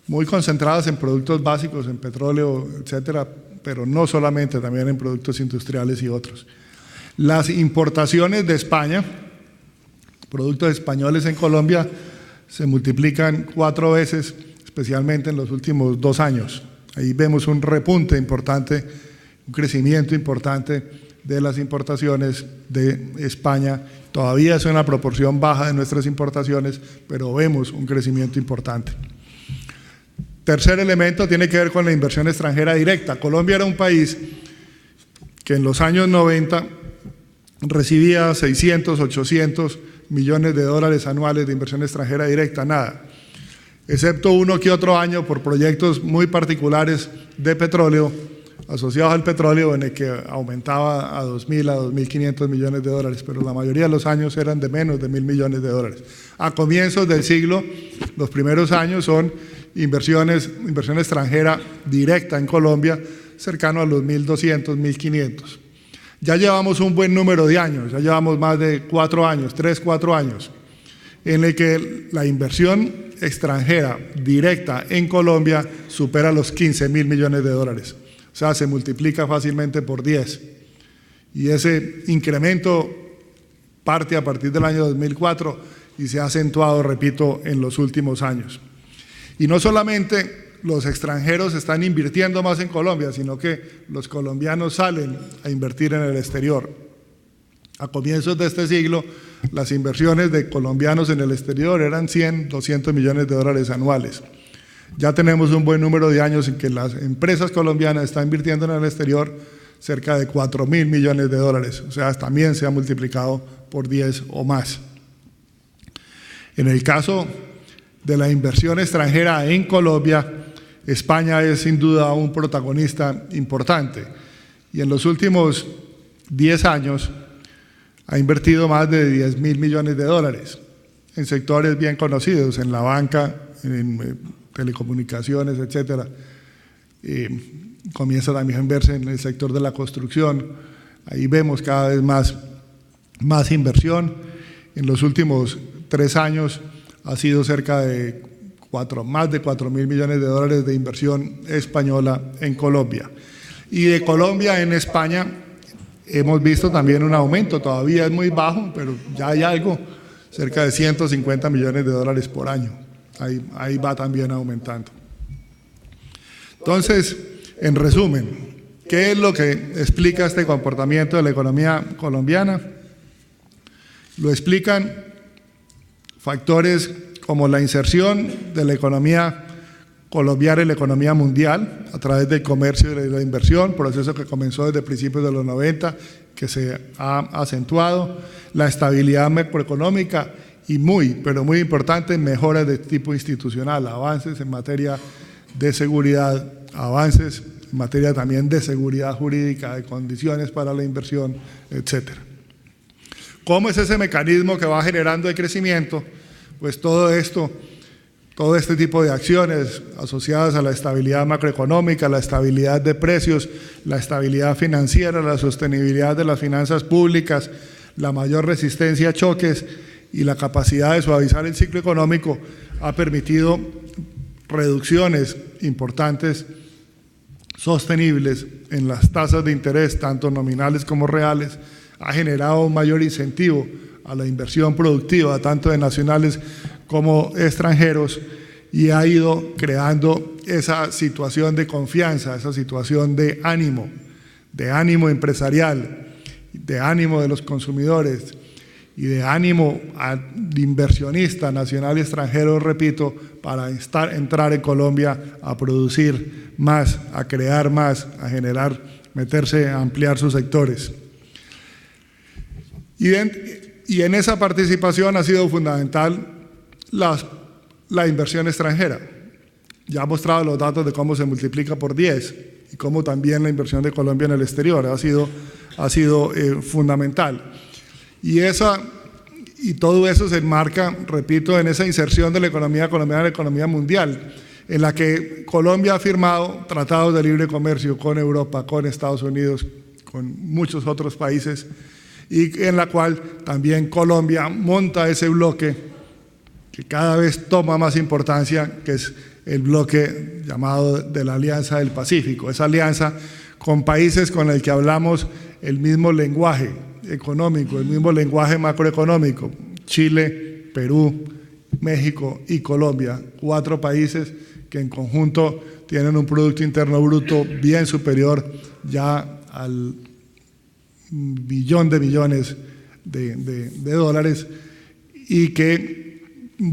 Muy concentradas en productos básicos, en petróleo, etcétera, pero no solamente, también en productos industriales y otros. Las importaciones de España, productos españoles en Colombia, se multiplican 4 veces, especialmente en los últimos 2 años. Ahí vemos un repunte importante, un crecimiento importante de las importaciones de España. Todavía es una proporción baja de nuestras importaciones, pero vemos un crecimiento importante. Tercer elemento tiene que ver con la inversión extranjera directa. Colombia era un país que en los años 90 recibía 600, 800 millones de dólares anuales de inversión extranjera directa, nada. Excepto uno que otro año por proyectos muy particulares de petróleo, asociados al petróleo, en el que aumentaba a 2.000 a 2.500 millones de dólares, pero la mayoría de los años eran de menos de 1.000 millones de dólares. A comienzos del siglo, los primeros años son inversión extranjera directa en Colombia, cercano a los 1.200, 1.500. Ya llevamos un buen número de años, ya llevamos más de 4 años, 3, 4 años, en el que la inversión extranjera directa en Colombia supera los 15.000 millones de dólares. O sea, se multiplica fácilmente por 10. Y ese incremento parte a partir del año 2004 y se ha acentuado, repito, en los últimos años. Y no solamente los extranjeros están invirtiendo más en Colombia, sino que los colombianos salen a invertir en el exterior. A comienzos de este siglo, las inversiones de colombianos en el exterior eran 100, 200 millones de dólares anuales. Ya tenemos un buen número de años en que las empresas colombianas están invirtiendo en el exterior cerca de 4.000 millones de dólares, o sea, también se ha multiplicado por 10 o más. En el caso de la inversión extranjera en Colombia, España es sin duda un protagonista importante y en los últimos 10 años ha invertido más de 10.000 millones de dólares en sectores bien conocidos, en la banca, en telecomunicaciones, etcétera. Comienza también a verse en el sector de la construcción. Ahí vemos cada vez más inversión. En los últimos 3 años ha sido cerca de más de 4.000 millones de dólares de inversión española en Colombia. Y de Colombia en España hemos visto también un aumento, todavía es muy bajo, pero ya hay algo, cerca de 150 millones de dólares por año. Ahí va también aumentando. Entonces, en resumen, ¿qué es lo que explica este comportamiento de la economía colombiana? Lo explican factores como la inserción de la economía colombiana en la economía mundial a través del comercio y de la inversión, proceso que comenzó desde principios de los 90, que se ha acentuado, la estabilidad macroeconómica y pero muy importante, mejoras de tipo institucional, avances en materia de seguridad, avances en materia también de seguridad jurídica, de condiciones para la inversión, etcétera. ¿Cómo es ese mecanismo que va generando el crecimiento? Pues todo este tipo de acciones asociadas a la estabilidad macroeconómica, la estabilidad de precios, la estabilidad financiera, la sostenibilidad de las finanzas públicas, la mayor resistencia a choques y la capacidad de suavizar el ciclo económico ha permitido reducciones importantes, sostenibles en las tasas de interés, tanto nominales como reales, ha generado un mayor incentivo a la inversión productiva, tanto de nacionales como extranjeros, y ha ido creando esa situación de confianza, esa situación de ánimo empresarial, de ánimo de los consumidores y de ánimo de inversionista nacional y extranjero, repito, para entrar en Colombia a producir más, a crear más, a generar, meterse, a ampliar sus sectores. Y en esa participación ha sido fundamental la inversión extranjera. Ya ha mostrado los datos de cómo se multiplica por 10 y cómo también la inversión de Colombia en el exterior ha sido fundamental. Y todo eso se enmarca, repito, en esa inserción de la economía colombiana en la economía mundial, en la que Colombia ha firmado tratados de libre comercio con Europa, con Estados Unidos, con muchos otros países, y en la cual también Colombia monta ese bloque que cada vez toma más importancia, que es el bloque llamado de la Alianza del Pacífico, esa alianza con países con el que hablamos el mismo lenguaje económico, el mismo lenguaje macroeconómico: Chile, Perú, México y Colombia, 4 países que en conjunto tienen un Producto Interno Bruto bien superior ya al billón de millones de dólares, y que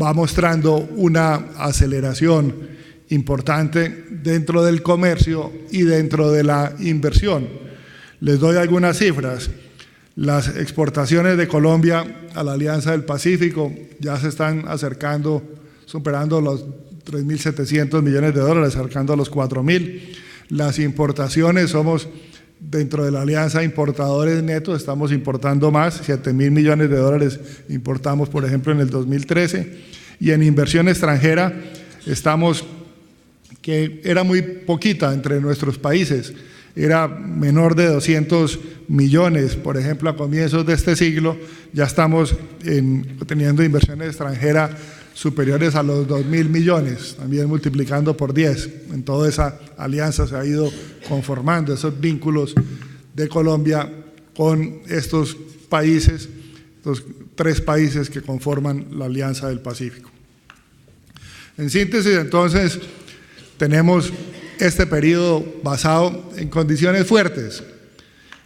va mostrando una aceleración importante dentro del comercio y dentro de la inversión. Les doy algunas cifras. Las exportaciones de Colombia a la Alianza del Pacífico ya se están acercando, superando los 3.700 millones de dólares, acercando a los 4.000. Las importaciones, somos dentro de la alianza importadores netos, estamos importando más, 7.000 millones de dólares importamos, por ejemplo, en el 2013. Y en inversión extranjera estamos, que era muy poquita entre nuestros países, era menor de 200 millones, por ejemplo, a comienzos de este siglo, ya estamos teniendo inversiones extranjeras superiores a los 2.000 millones, también multiplicando por 10. En toda esa alianza se ha ido conformando esos vínculos de Colombia con estos países, estos 3 países que conforman la Alianza del Pacífico. En síntesis, entonces, tenemos este periodo basado en condiciones fuertes,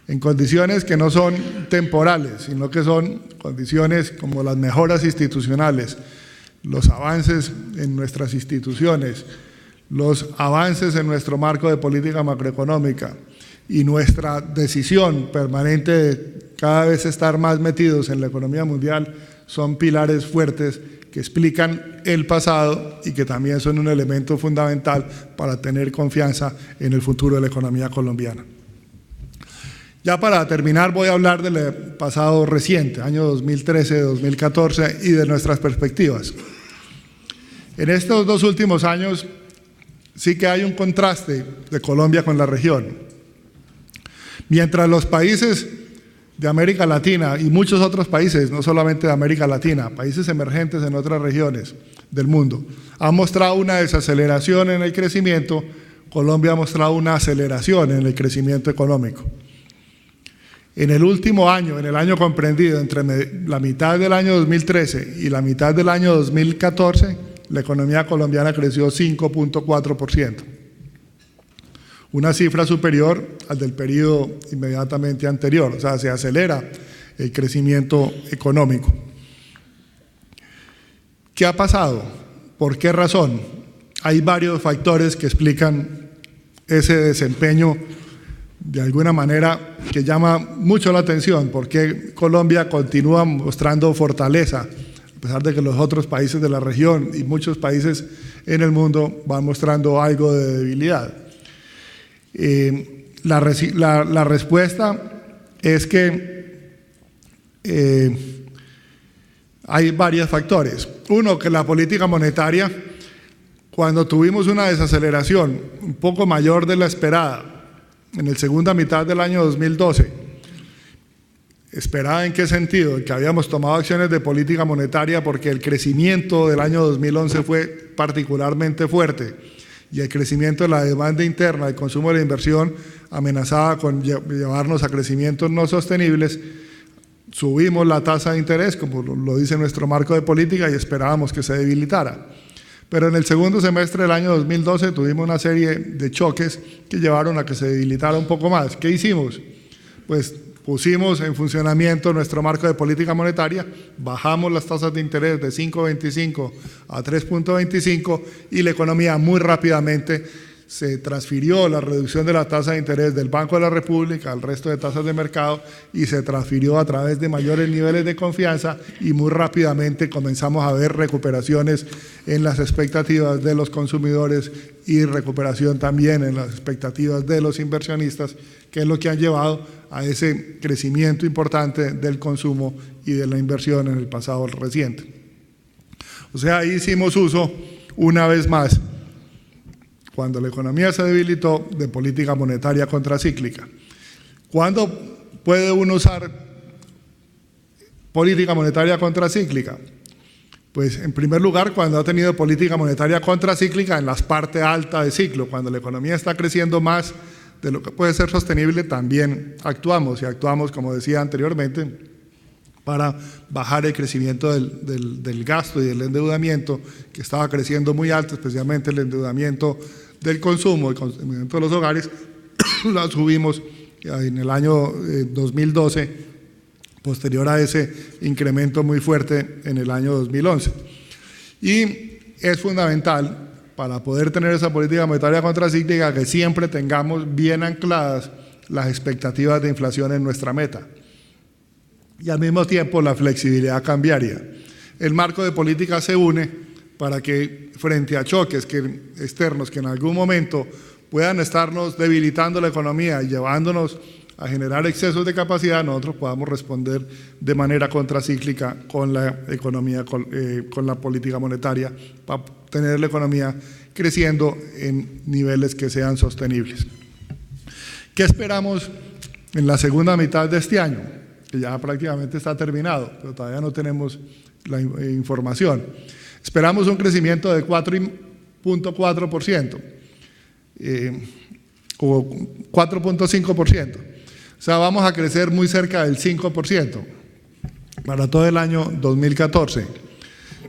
en condiciones que no son temporales, sino que son condiciones como las mejoras institucionales, los avances en nuestras instituciones, los avances en nuestro marco de política macroeconómica y nuestra decisión permanente de cada vez estar más metidos en la economía mundial son pilares fuertes que explican el pasado y que también son un elemento fundamental para tener confianza en el futuro de la economía colombiana. Ya para terminar voy a hablar del pasado reciente, año 2013, 2014 y de nuestras perspectivas. En estos 2 últimos años sí que hay un contraste de Colombia con la región. Mientras los países de América Latina y muchos otros países, no solamente de América Latina, países emergentes en otras regiones del mundo, han mostrado una desaceleración en el crecimiento, Colombia ha mostrado una aceleración en el crecimiento económico. En el último año, en el año comprendido entre la mitad del año 2013 y la mitad del año 2014, la economía colombiana creció 5.4%. Una cifra superior al del periodo inmediatamente anterior, o sea, se acelera el crecimiento económico. ¿Qué ha pasado? ¿Por qué razón? Hay varios factores que explican ese desempeño de alguna manera que llama mucho la atención, porque Colombia continúa mostrando fortaleza, a pesar de que los otros países de la región y muchos países en el mundo van mostrando algo de debilidad. La respuesta es que hay varios factores. Uno, que la política monetaria, cuando tuvimos una desaceleración un poco mayor de la esperada en la segunda mitad del año 2012, ¿esperada en qué sentido? Que habíamos tomado acciones de política monetaria porque el crecimiento del año 2011 fue particularmente fuerte y el crecimiento de la demanda interna, el consumo de la inversión amenazaba con llevarnos a crecimientos no sostenibles. Subimos la tasa de interés, como lo dice nuestro marco de política, y esperábamos que se debilitara. Pero en el segundo semestre del año 2012 tuvimos una serie de choques que llevaron a que se debilitara un poco más. ¿Qué hicimos? Pues pusimos en funcionamiento nuestro marco de política monetaria, bajamos las tasas de interés de 5.25 a 3.25 y la economía muy rápidamente se transfirió la reducción de la tasa de interés del Banco de la República al resto de tasas de mercado y se transfirió a través de mayores niveles de confianza y muy rápidamente comenzamos a ver recuperaciones en las expectativas de los consumidores y recuperación también en las expectativas de los inversionistas, que es lo que han llevado a ese crecimiento importante del consumo y de la inversión en el pasado reciente. O sea, ahí hicimos uso una vez más, cuando la economía se debilitó, de política monetaria contracíclica. ¿Cuándo puede uno usar política monetaria contracíclica? Pues en primer lugar, cuando ha tenido política monetaria contracíclica en las partes altas de ciclo, cuando la economía está creciendo más de lo que puede ser sostenible, también actuamos, y actuamos, como decía anteriormente, para bajar el crecimiento del gasto y del endeudamiento, que estaba creciendo muy alto, especialmente el endeudamiento del consumo, el endeudamiento de los hogares, lo subimos en el año 2012, posterior a ese incremento muy fuerte en el año 2011. Y es fundamental para poder tener esa política monetaria contracíclica que siempre tengamos bien ancladas las expectativas de inflación en nuestra meta. y al mismo tiempo la flexibilidad cambiaria. El marco de política se une para que frente a choques externos que en algún momento puedan estarnos debilitando la economía y llevándonos a generar excesos de capacidad, nosotros podamos responder de manera contracíclica con la economía, con la política monetaria, para tener la economía creciendo en niveles que sean sostenibles. ¿Qué esperamos en la segunda mitad de este año? Que ya prácticamente está terminado, pero todavía no tenemos la información. Esperamos un crecimiento de 4.4%, o 4.5%. O sea, vamos a crecer muy cerca del 5% para todo el año 2014.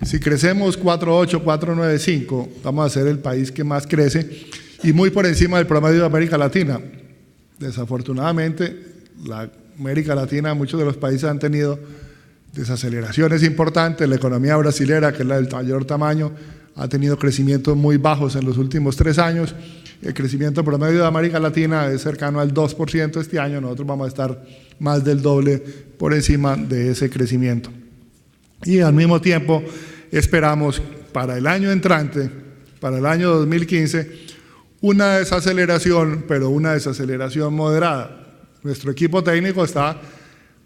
Si crecemos 4.8, 4.95, vamos a ser el país que más crece y muy por encima del promedio de América Latina. Desafortunadamente, la América Latina, muchos de los países han tenido desaceleraciones importantes. La economía brasilera, que es la del mayor tamaño, ha tenido crecimientos muy bajos en los últimos 3 años. El crecimiento promedio de América Latina es cercano al 2% este año. Nosotros vamos a estar más del doble por encima de ese crecimiento. Y al mismo tiempo esperamos para el año entrante, para el año 2015, una desaceleración, pero una desaceleración moderada. Nuestro equipo técnico está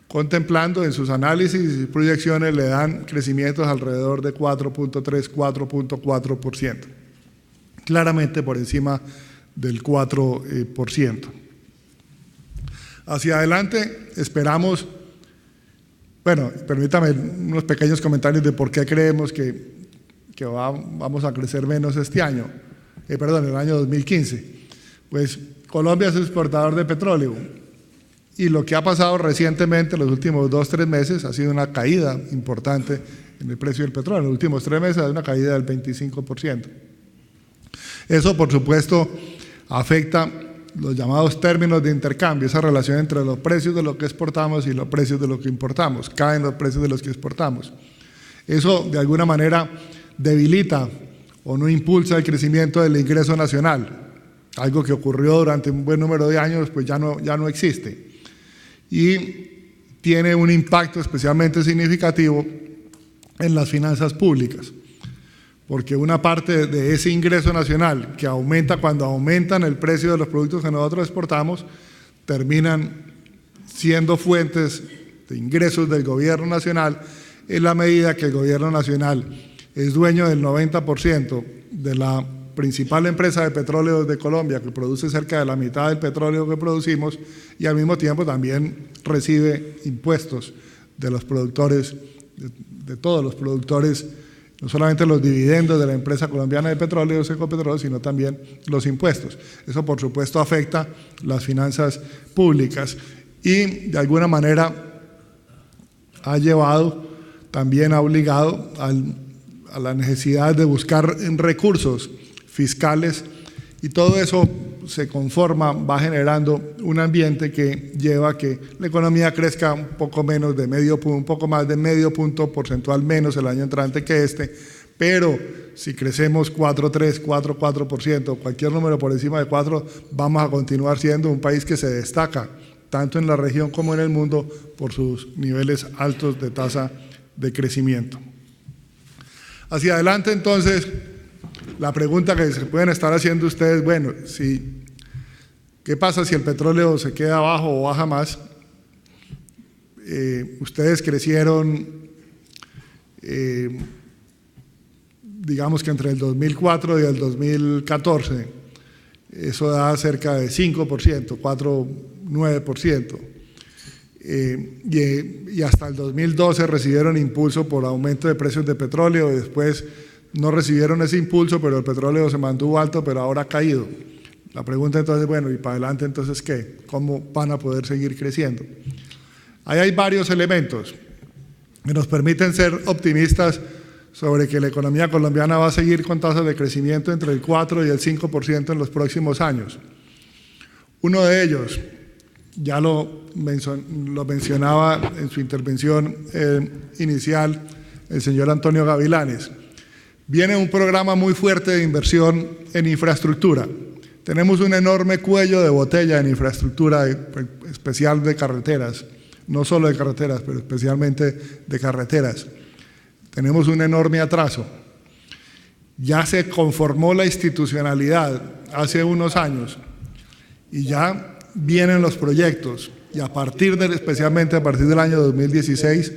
contemplando en sus análisis y proyecciones, le dan crecimientos alrededor de 4.3, 4.4%. Claramente por encima del 4%. Hacia adelante esperamos, bueno, permítame unos pequeños comentarios de por qué creemos que vamos a crecer menos este año, el año 2015. Pues Colombia es exportador de petróleo y lo que ha pasado recientemente, los últimos 2-3 meses, ha sido una caída importante en el precio del petróleo. En los últimos 3 meses hay una caída del 25%. Eso, por supuesto, afecta los llamados términos de intercambio, esa relación entre los precios de lo que exportamos y los precios de lo que importamos. Caen los precios de los que exportamos. Eso, de alguna manera, debilita o no impulsa el crecimiento del ingreso nacional. Algo que ocurrió durante un buen número de años, pues ya no existe. Y tiene un impacto especialmente significativo en las finanzas públicas. Porque una parte de ese ingreso nacional que aumenta cuando aumentan el precio de los productos que nosotros exportamos, terminan siendo fuentes de ingresos del gobierno nacional en la medida que el gobierno nacional es dueño del 90% de la principal empresa de petróleo de Colombia, que produce cerca de la mitad del petróleo que producimos, y al mismo tiempo también recibe impuestos de los productores, de todos los productores, no solamente los dividendos de la empresa colombiana de petróleo, Ecopetrol, sino también los impuestos. Eso, por supuesto, afecta las finanzas públicas y, de alguna manera, ha llevado, también ha obligado a la necesidad de buscar recursos fiscales, y todo eso se conforma, va generando un ambiente que lleva a que la economía crezca un poco más de medio punto porcentual menos el año entrante que este, pero si crecemos 4.3, 4.4%, cualquier número por encima de 4, vamos a continuar siendo un país que se destaca tanto en la región como en el mundo por sus niveles altos de tasa de crecimiento. Hacia adelante, entonces, la pregunta que se pueden estar haciendo ustedes, bueno, ¿qué pasa si el petróleo se queda abajo o baja más? Ustedes crecieron, digamos que entre el 2004 y el 2014, eso da cerca de 5%, 4,9%. Y hasta el 2012 recibieron impulso por aumento de precios de petróleo, y después no recibieron ese impulso, pero el petróleo se mantuvo alto, pero ahora ha caído. La pregunta entonces, bueno, ¿y para adelante entonces qué? ¿Cómo van a poder seguir creciendo? Ahí hay varios elementos que nos permiten ser optimistas sobre que la economía colombiana va a seguir con tasas de crecimiento entre el 4 y el 5% en los próximos años. Uno de ellos, ya lo mencionaba en su intervención inicial el señor Antonio Gavilanes. Viene un programa muy fuerte de inversión en infraestructura. Tenemos un enorme cuello de botella en infraestructura, especial de carreteras. no solo de carreteras, pero especialmente de carreteras. Tenemos un enorme atraso. Ya se conformó la institucionalidad hace unos años y ya vienen los proyectos y especialmente a partir del año 2016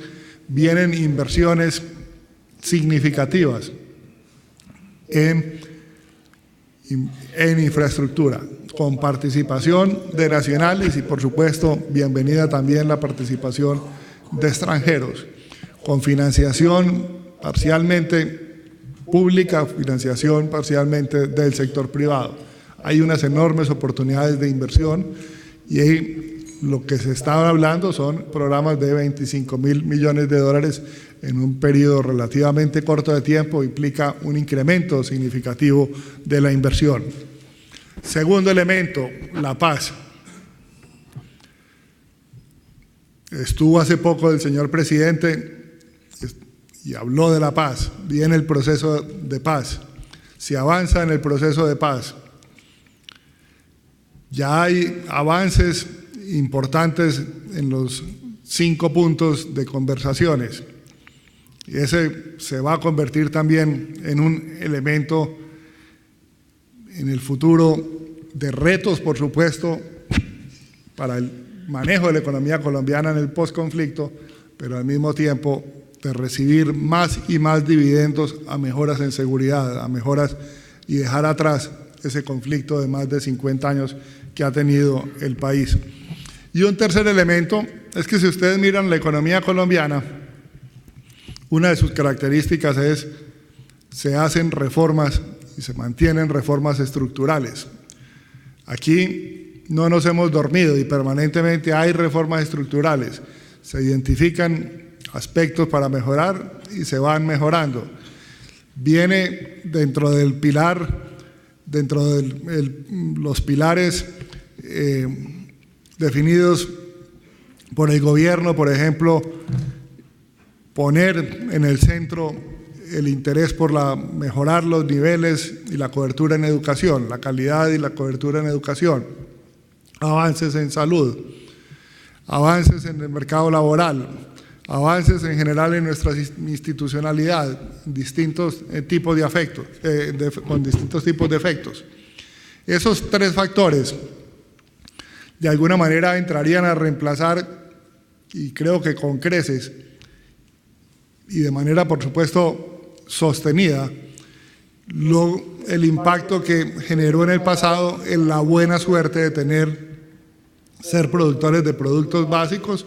vienen inversiones significativas en infraestructura, con participación de nacionales y por supuesto bienvenida también la participación de extranjeros, con financiación parcialmente pública, financiación parcialmente del sector privado. Hay unas enormes oportunidades de inversión y ahí lo que se está hablando son programas de 25.000 millones de dólares en un periodo relativamente corto de tiempo, implica un incremento significativo de la inversión. Segundo elemento, la paz. Estuvo hace poco el señor presidente y habló de la paz. Viene el proceso de paz. Se avanza en el proceso de paz. Ya hay avances importantes en los 5 puntos de conversaciones. Y ese se va a convertir también en un elemento en el futuro de retos, por supuesto, para el manejo de la economía colombiana en el postconflicto, pero al mismo tiempo de recibir más y más dividendos a mejoras en seguridad, a mejoras y dejar atrás ese conflicto de más de 50 años que ha tenido el país. Y un tercer elemento es que si ustedes miran la economía colombiana, una de sus características es se hacen reformas y se mantienen reformas estructurales. Aquí no nos hemos dormido y permanentemente hay reformas estructurales. Se identifican aspectos para mejorar y se van mejorando. Viene dentro del pilar, dentro de los pilares definidos por el gobierno, por ejemplo, poner en el centro el interés por mejorar los niveles y la cobertura en educación, la calidad y la cobertura en educación, avances en salud, avances en el mercado laboral, avances en general en nuestra institucionalidad, distintos tipos de afectos, con distintos tipos de efectos. Esos 3 factores de alguna manera entrarían a reemplazar, y creo que con creces, y de manera por supuesto sostenida, el impacto que generó en el pasado en la buena suerte de ser productores de productos básicos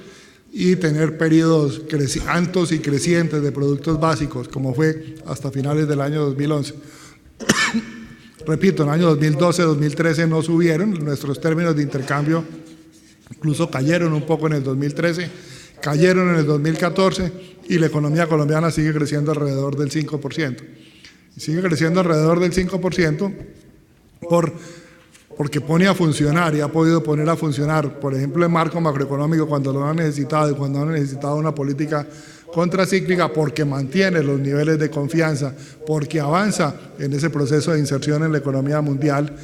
y tener periodos altos y crecientes de productos básicos, como fue hasta finales del año 2011. Repito, en el año 2012, 2013 no subieron, nuestros términos de intercambio incluso cayeron un poco en el 2013, cayeron en el 2014 y la economía colombiana sigue creciendo alrededor del 5%. Y sigue creciendo alrededor del 5% porque pone a funcionar y ha podido poner a funcionar, por ejemplo, el marco macroeconómico cuando lo han necesitado y cuando han necesitado una política contracíclica, porque mantiene los niveles de confianza, porque avanza en ese proceso de inserción en la economía mundial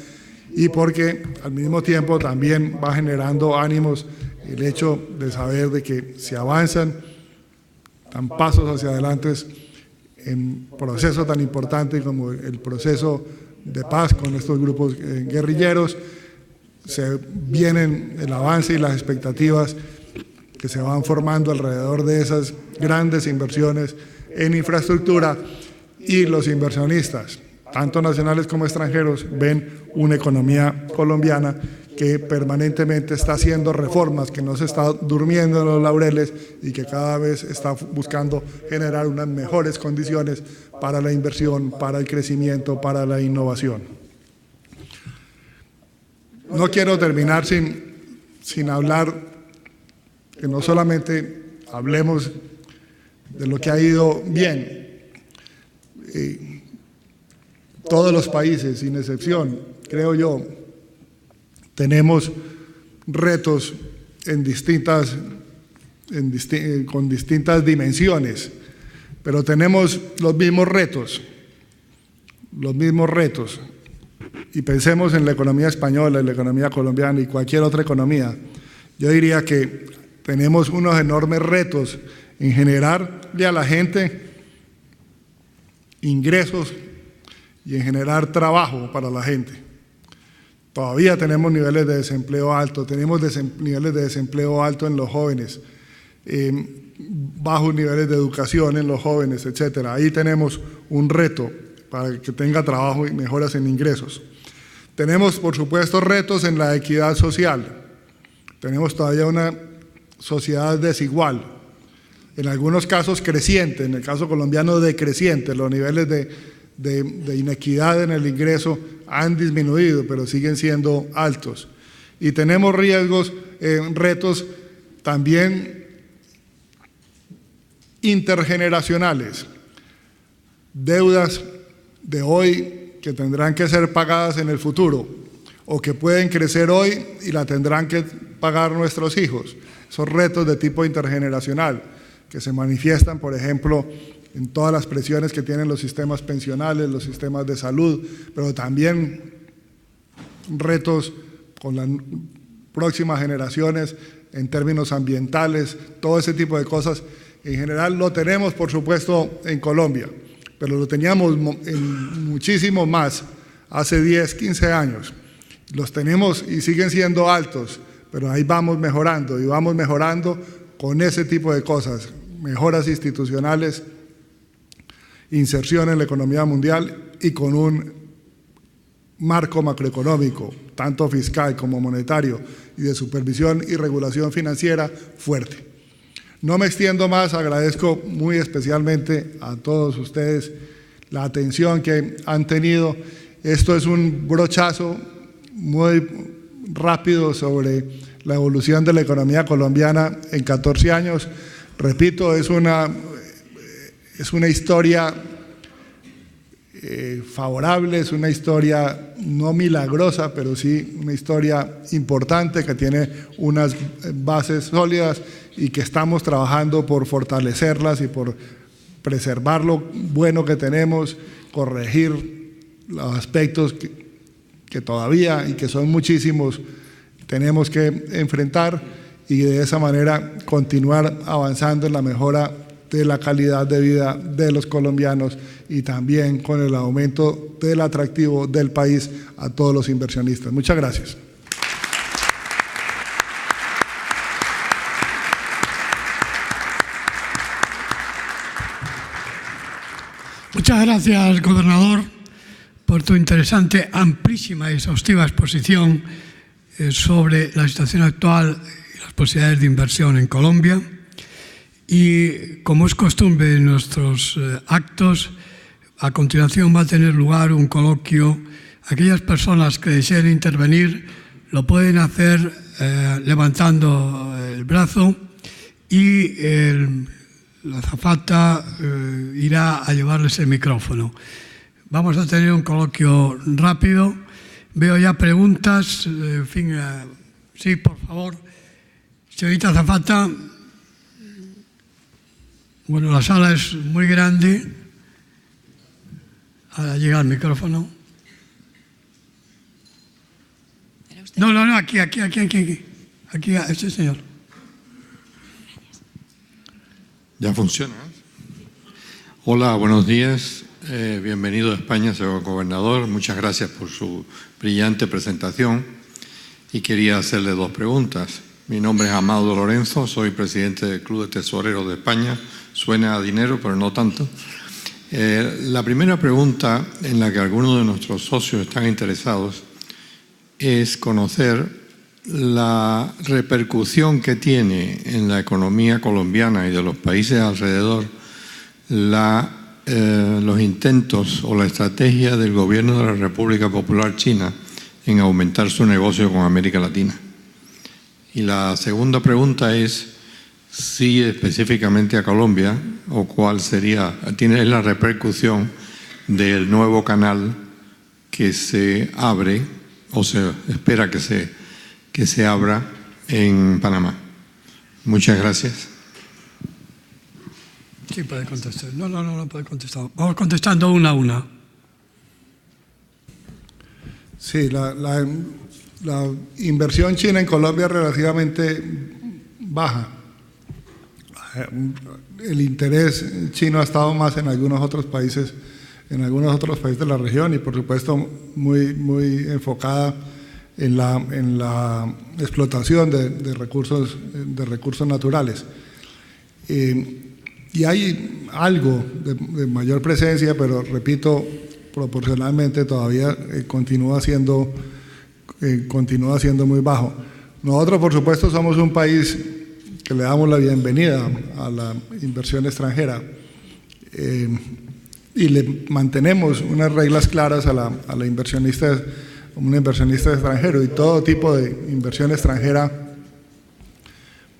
y porque al mismo tiempo también va generando ánimos el hecho de saber de que se avanzan, dan pasos hacia adelante en procesos tan importantes como el proceso de paz con estos grupos guerrilleros, se vienen el avance y las expectativas que se van formando alrededor de esas grandes inversiones en infraestructura y los inversionistas, tanto nacionales como extranjeros, ven una economía colombiana que permanentemente está haciendo reformas, que no se está durmiendo en los laureles y que cada vez está buscando generar unas mejores condiciones para la inversión, para el crecimiento, para la innovación. No quiero terminar sin hablar, que no solamente hablemos de lo que ha ido bien. Todos los países, sin excepción, creo yo, tenemos retos con distintas dimensiones, pero tenemos los mismos retos. Y pensemos en la economía española, en la economía colombiana y cualquier otra economía. Yo diría que tenemos unos enormes retos en generarle a la gente ingresos y en generar trabajo para la gente. Todavía tenemos niveles de desempleo altos, tenemos niveles de desempleo alto en los jóvenes, bajos niveles de educación en los jóvenes, etc. Ahí tenemos un reto para que tenga trabajo y mejoras en ingresos. Tenemos, por supuesto, retos en la equidad social. Tenemos todavía una sociedad desigual, en algunos casos creciente, en el caso colombiano decreciente. Los niveles de inequidad en el ingreso han disminuido, pero siguen siendo altos. Y tenemos retos también intergeneracionales, deudas de hoy que tendrán que ser pagadas en el futuro, o que pueden crecer hoy y la tendrán que pagar nuestros hijos. Esos retos de tipo intergeneracional que se manifiestan, por ejemplo, en todas las presiones que tienen los sistemas pensionales, los sistemas de salud, pero también retos con las próximas generaciones en términos ambientales, todo ese tipo de cosas. En general lo tenemos, por supuesto, en Colombia, pero lo teníamos en muchísimo más hace 10, 15 años. Los tenemos y siguen siendo altos, pero ahí vamos mejorando y vamos mejorando con ese tipo de cosas, mejoras institucionales, inserción en la economía mundial y con un marco macroeconómico, tanto fiscal como monetario y de supervisión y regulación financiera fuerte. No me extiendo más, agradezco muy especialmente a todos ustedes la atención que han tenido. Esto es un brochazo muy rápido sobre la evolución de la economía colombiana en 14 años. Repito, es una historia favorable, es una historia no milagrosa, pero sí una historia importante que tiene unas bases sólidas y que estamos trabajando por fortalecerlas y por preservar lo bueno que tenemos, corregir los aspectos que todavía, y que son muchísimos, tenemos que enfrentar, y de esa manera continuar avanzando en la mejora de la calidad de vida de los colombianos y también con el aumento del atractivo del país a todos los inversionistas. Muchas gracias. Muchas gracias, gobernador, por tu interesante, amplísima y exhaustiva exposición sobre la situación actual y las posibilidades de inversión en Colombia. Y como es costumbre en nuestros actos, a continuación va a tener lugar un coloquio. Aquellas personas que deseen intervenir lo pueden hacer levantando el brazo, y la azafata irá a llevarles el micrófono. Vamos a tener un coloquio rápido. Veo ya preguntas. En fin, sí, por favor. Señorita azafata. Bueno, la sala es muy grande. Ahora llega el micrófono. No, aquí, este señor. Ya funciona. Hola, buenos días. Bienvenido a España, señor gobernador. Muchas gracias por su brillante presentación. Y quería hacerle dos preguntas. Mi nombre es Amado Lorenzo, soy presidente del Club de Tesoreros de España. Suena a dinero, pero no tanto. La primera pregunta, en la que algunos de nuestros socios están interesados, es conocer la repercusión que tiene en la economía colombiana y de los países alrededor los intentos o la estrategia del gobierno de la República Popular China en aumentar su negocio con América Latina. Y la segunda pregunta es si específicamente a Colombia, o cuál sería, tiene la repercusión del nuevo canal que se abre o se espera que se abra en Panamá. Muchas gracias. Sí, puede contestar. No puede contestar. Vamos contestando una a una. Sí, la inversión china en Colombia es relativamente baja. el interés chino ha estado más en algunos otros países de la región y por supuesto muy enfocada en la explotación de recursos naturales. Y hay algo de mayor presencia, pero repito, proporcionalmente todavía continúa siendo muy bajo. Nosotros, por supuesto, somos un país que le damos la bienvenida a la inversión extranjera y le mantenemos unas reglas claras a la inversionista, un inversionista extranjero, y todo tipo de inversión extranjera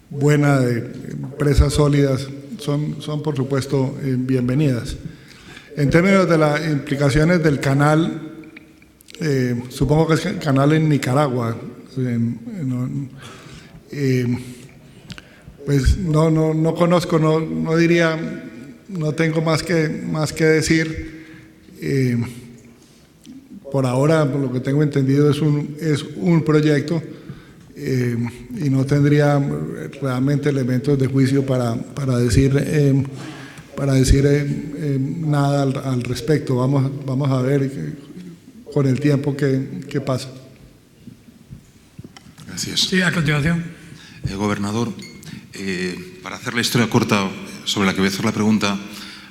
buena, de empresas sólidas, son por supuesto bienvenidas. En términos de las implicaciones del canal, supongo que es el canal en Nicaragua, pues no conozco, no diría, no tengo más que decir. Por ahora, por lo que tengo entendido, es un proyecto y no tendría realmente elementos de juicio para decir nada al respecto. Vamos a ver con el tiempo qué pasa. Gracias. Sí, a continuación. Gobernador, para hacer la historia corta sobre la que voy a hacer la pregunta,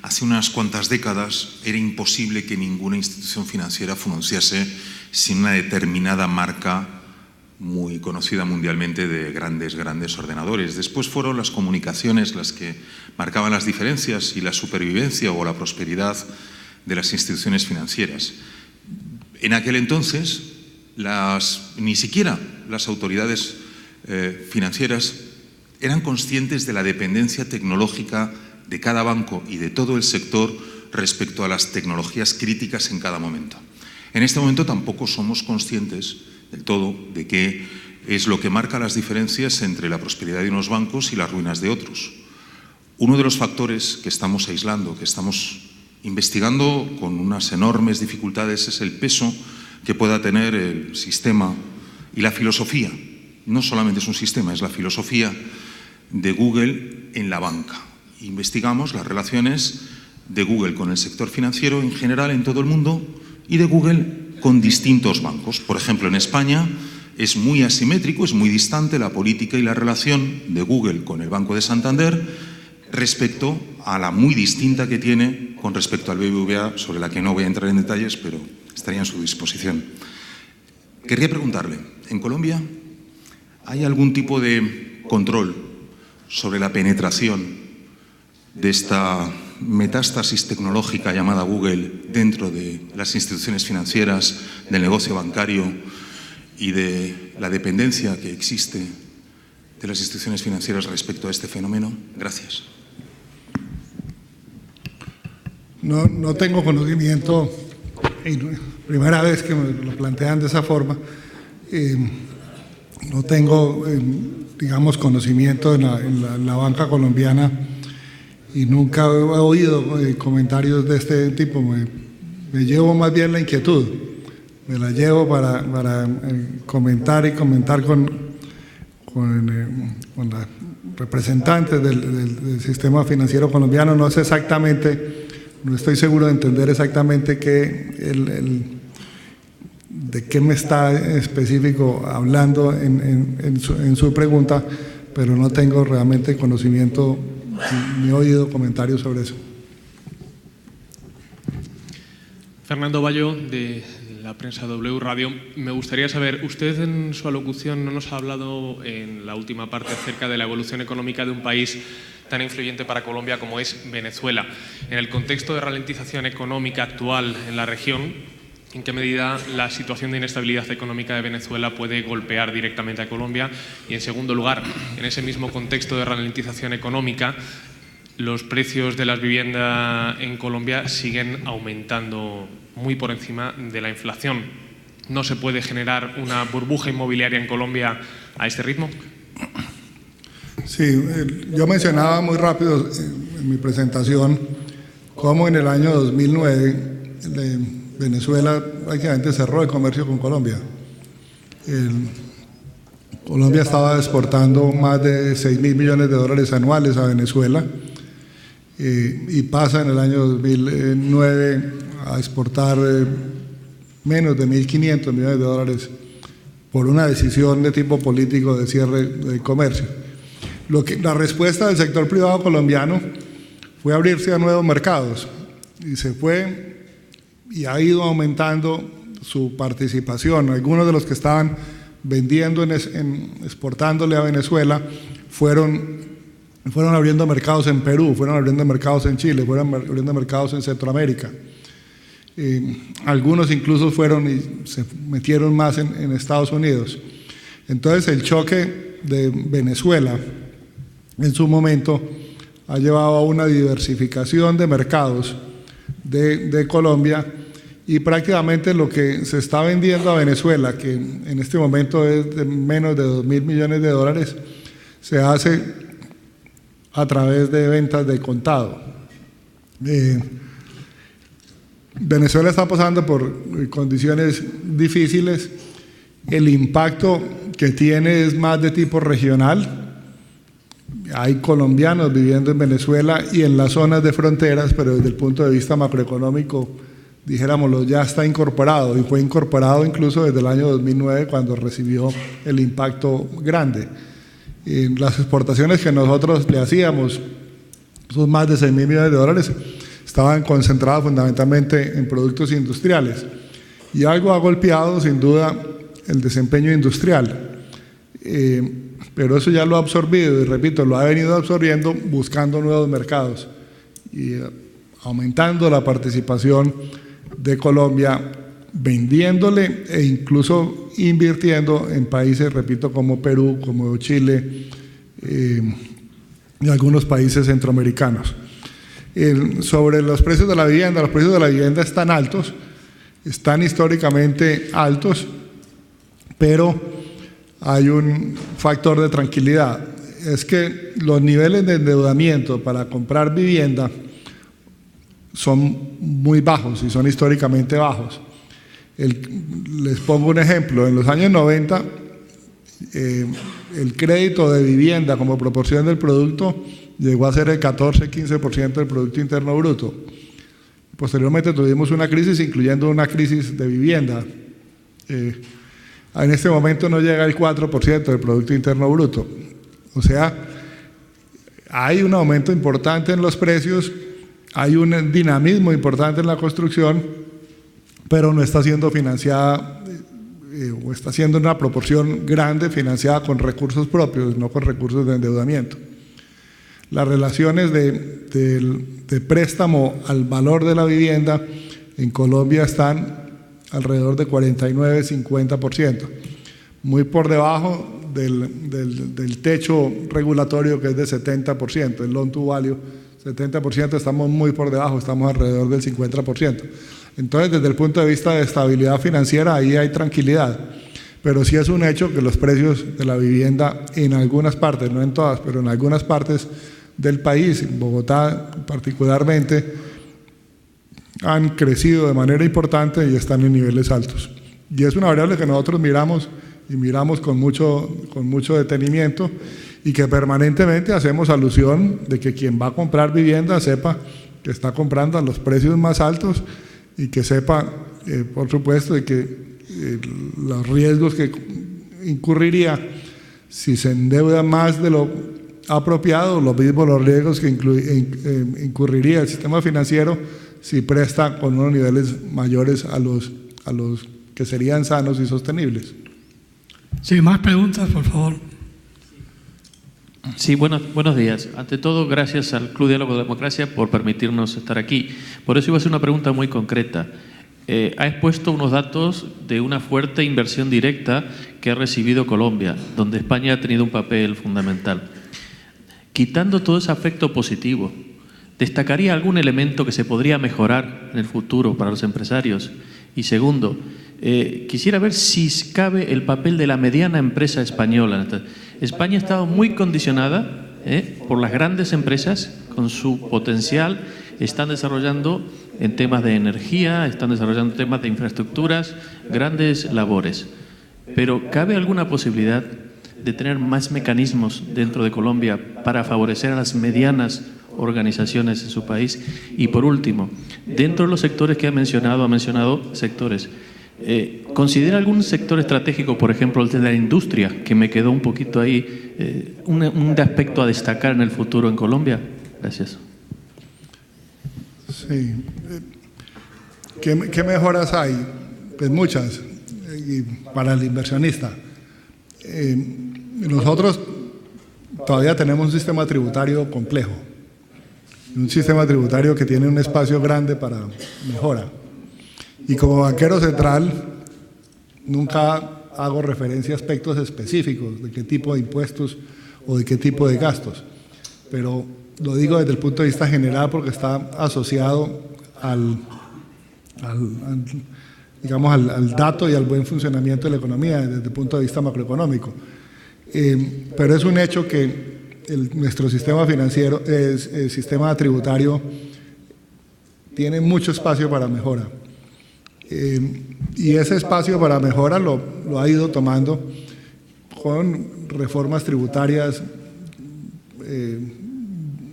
hace unas cuantas décadas era imposible que ninguna institución financiera funcionase sin una determinada marca muy conocida mundialmente de grandes ordenadores. Después fueron las comunicaciones las que marcaban las diferencias y la supervivencia o la prosperidad de las instituciones financieras. En aquel entonces, ni siquiera las autoridades financieras eran conscientes de la dependencia tecnológica de cada banco y de todo el sector respecto a las tecnologías críticas en cada momento. En este momento tampoco somos conscientes del todo de qué es lo que marca las diferencias entre la prosperidad de unos bancos y las ruinas de otros. Uno de los factores que estamos aislando, que estamos investigando con unas enormes dificultades, es el peso que pueda tener el sistema y la filosofía. No solamente es un sistema, es la filosofía de Google en la banca. Investigamos las relaciones de Google con el sector financiero en general en todo el mundo y de Google con distintos bancos. Por ejemplo, en España es muy asimétrico, es muy distante la política y la relación de Google con el Banco de Santander respecto a la muy distinta que tiene con respecto al BBVA, sobre la que no voy a entrar en detalles, pero estaría en su disposición. Querría preguntarle, ¿en Colombia hay algún tipo de control sobre la penetración de esta metástasis tecnológica llamada Google dentro de las instituciones financieras, del negocio bancario y de la dependencia que existe de las instituciones financieras respecto a este fenómeno? Gracias. No tengo conocimiento, primera vez que me lo plantean de esa forma, no tengo, digamos, conocimiento en la banca colombiana y nunca he oído comentarios de este tipo. Me llevo más bien la inquietud, me la llevo para comentar con los representantes del sistema financiero colombiano. No sé exactamente, no estoy seguro de entender exactamente de qué me está específico hablando en su pregunta, pero no tengo realmente conocimiento ni he oído comentarios sobre eso. Fernando Bayo, de la prensa W Radio. Me gustaría saber, usted en su alocución no nos ha hablado en la última parte acerca de la evolución económica de un país tan influyente para Colombia como es Venezuela. En el contexto de ralentización económica actual en la región, ¿en qué medida la situación de inestabilidad económica de Venezuela puede golpear directamente a Colombia? Y en segundo lugar, en ese mismo contexto de ralentización económica, los precios de las viviendas en Colombia siguen aumentando muy por encima de la inflación. ¿No se puede generar una burbuja inmobiliaria en Colombia a este ritmo? Sí, yo mencionaba muy rápido en mi presentación cómo en el año 2009 Venezuela prácticamente cerró el comercio con Colombia. Colombia estaba exportando más de 6.000 millones de dólares anuales a Venezuela y pasa en el año 2009 a exportar menos de 1.500 millones de dólares por una decisión de tipo político de cierre del comercio. La respuesta del sector privado colombiano fue abrirse a nuevos mercados y se fue y ha ido aumentando su participación. Algunos de los que estaban vendiendo, exportándole a Venezuela, fueron abriendo mercados en Perú, fueron abriendo mercados en Chile, fueron abriendo mercados en Centroamérica. Algunos incluso fueron y se metieron más en Estados Unidos. Entonces el choque de Venezuela en su momento ha llevado a una diversificación de mercados de Colombia, y prácticamente lo que se está vendiendo a Venezuela, que en este momento es de menos de 2.000 millones de dólares, se hace a través de ventas de contado. Venezuela está pasando por condiciones difíciles. El impacto que tiene es más de tipo regional. Hay colombianos viviendo en Venezuela y en las zonas de fronteras, pero desde el punto de vista macroeconómico, dijéramoslo, ya está incorporado, y fue incorporado incluso desde el año 2009 cuando recibió el impacto grande. Las exportaciones que nosotros le hacíamos, son más de 6.000 millones de dólares, estaban concentradas fundamentalmente en productos industriales, y algo ha golpeado sin duda el desempeño industrial, pero eso ya lo ha absorbido, y repito, lo ha venido absorbiendo buscando nuevos mercados y aumentando la participación de Colombia, vendiéndole e incluso invirtiendo en países, repito, como Perú, como Chile y algunos países centroamericanos. Sobre los precios de la vivienda están altos, están históricamente altos, pero hay un factor de tranquilidad, es que los niveles de endeudamiento para comprar vivienda son muy bajos y son históricamente bajos. Les pongo un ejemplo, en los años 90 el crédito de vivienda como proporción del producto llegó a ser el 14-15% del Producto Interno Bruto. Posteriormente tuvimos una crisis, incluyendo una crisis de vivienda. En este momento no llega al 4% del Producto Interno Bruto. O sea, hay un aumento importante en los precios, hay un dinamismo importante en la construcción, pero no está siendo financiada o está siendo una proporción grande financiada con recursos propios, no con recursos de endeudamiento. Las relaciones de préstamo al valor de la vivienda en Colombia están alrededor de 49-50%, muy por debajo del techo regulatorio, que es de 70%, el loan to value 70%, estamos muy por debajo, estamos alrededor del 50%. Entonces, desde el punto de vista de estabilidad financiera, ahí hay tranquilidad, pero sí es un hecho que los precios de la vivienda en algunas partes, no en todas, pero en algunas partes del país, en Bogotá particularmente, han crecido de manera importante y están en niveles altos. Y es una variable que nosotros miramos y miramos con mucho detenimiento, y que permanentemente hacemos alusión de que quien va a comprar vivienda sepa que está comprando a los precios más altos, y que sepa, por supuesto, de que los riesgos que incurriría si se endeuda más de lo apropiado, los mismos los riesgos que incurriría el sistema financiero si presta con unos niveles mayores a los que serían sanos y sostenibles. Sí, más preguntas, por favor. Sí, buenos días. Ante todo, gracias al Club Diálogo de Democracia por permitirnos estar aquí. Por eso iba a hacer una pregunta muy concreta. Ha expuesto unos datos de una fuerte inversión directa que ha recibido Colombia, donde España ha tenido un papel fundamental. Quitando todo ese aspecto positivo, ¿destacaría algún elemento que se podría mejorar en el futuro para los empresarios? Y segundo, quisiera ver si cabe el papel de la mediana empresa española. España ha estado muy condicionada por las grandes empresas con su potencial. Están desarrollando en temas de energía, están desarrollando temas de infraestructuras, grandes labores. Pero ¿cabe alguna posibilidad de tener más mecanismos dentro de Colombia para favorecer a las medianas organizaciones en su país? Y por último, dentro de los sectores que ha mencionado sectores. ¿Considera algún sector estratégico, por ejemplo, el de la industria, que me quedó un poquito ahí, un aspecto a destacar en el futuro en Colombia? Gracias. Sí. ¿Qué mejoras hay? Pues muchas, y para el inversionista. Nosotros todavía tenemos un sistema tributario complejo, un sistema tributario que tiene un espacio grande para mejora. Y como banquero central, nunca hago referencia a aspectos específicos de qué tipo de impuestos o de qué tipo de gastos, pero lo digo desde el punto de vista general porque está asociado al dato y al buen funcionamiento de la economía desde el punto de vista macroeconómico. Pero es un hecho que nuestro sistema financiero, el sistema tributario, tiene mucho espacio para mejora. Y ese espacio para mejora lo ha ido tomando con reformas tributarias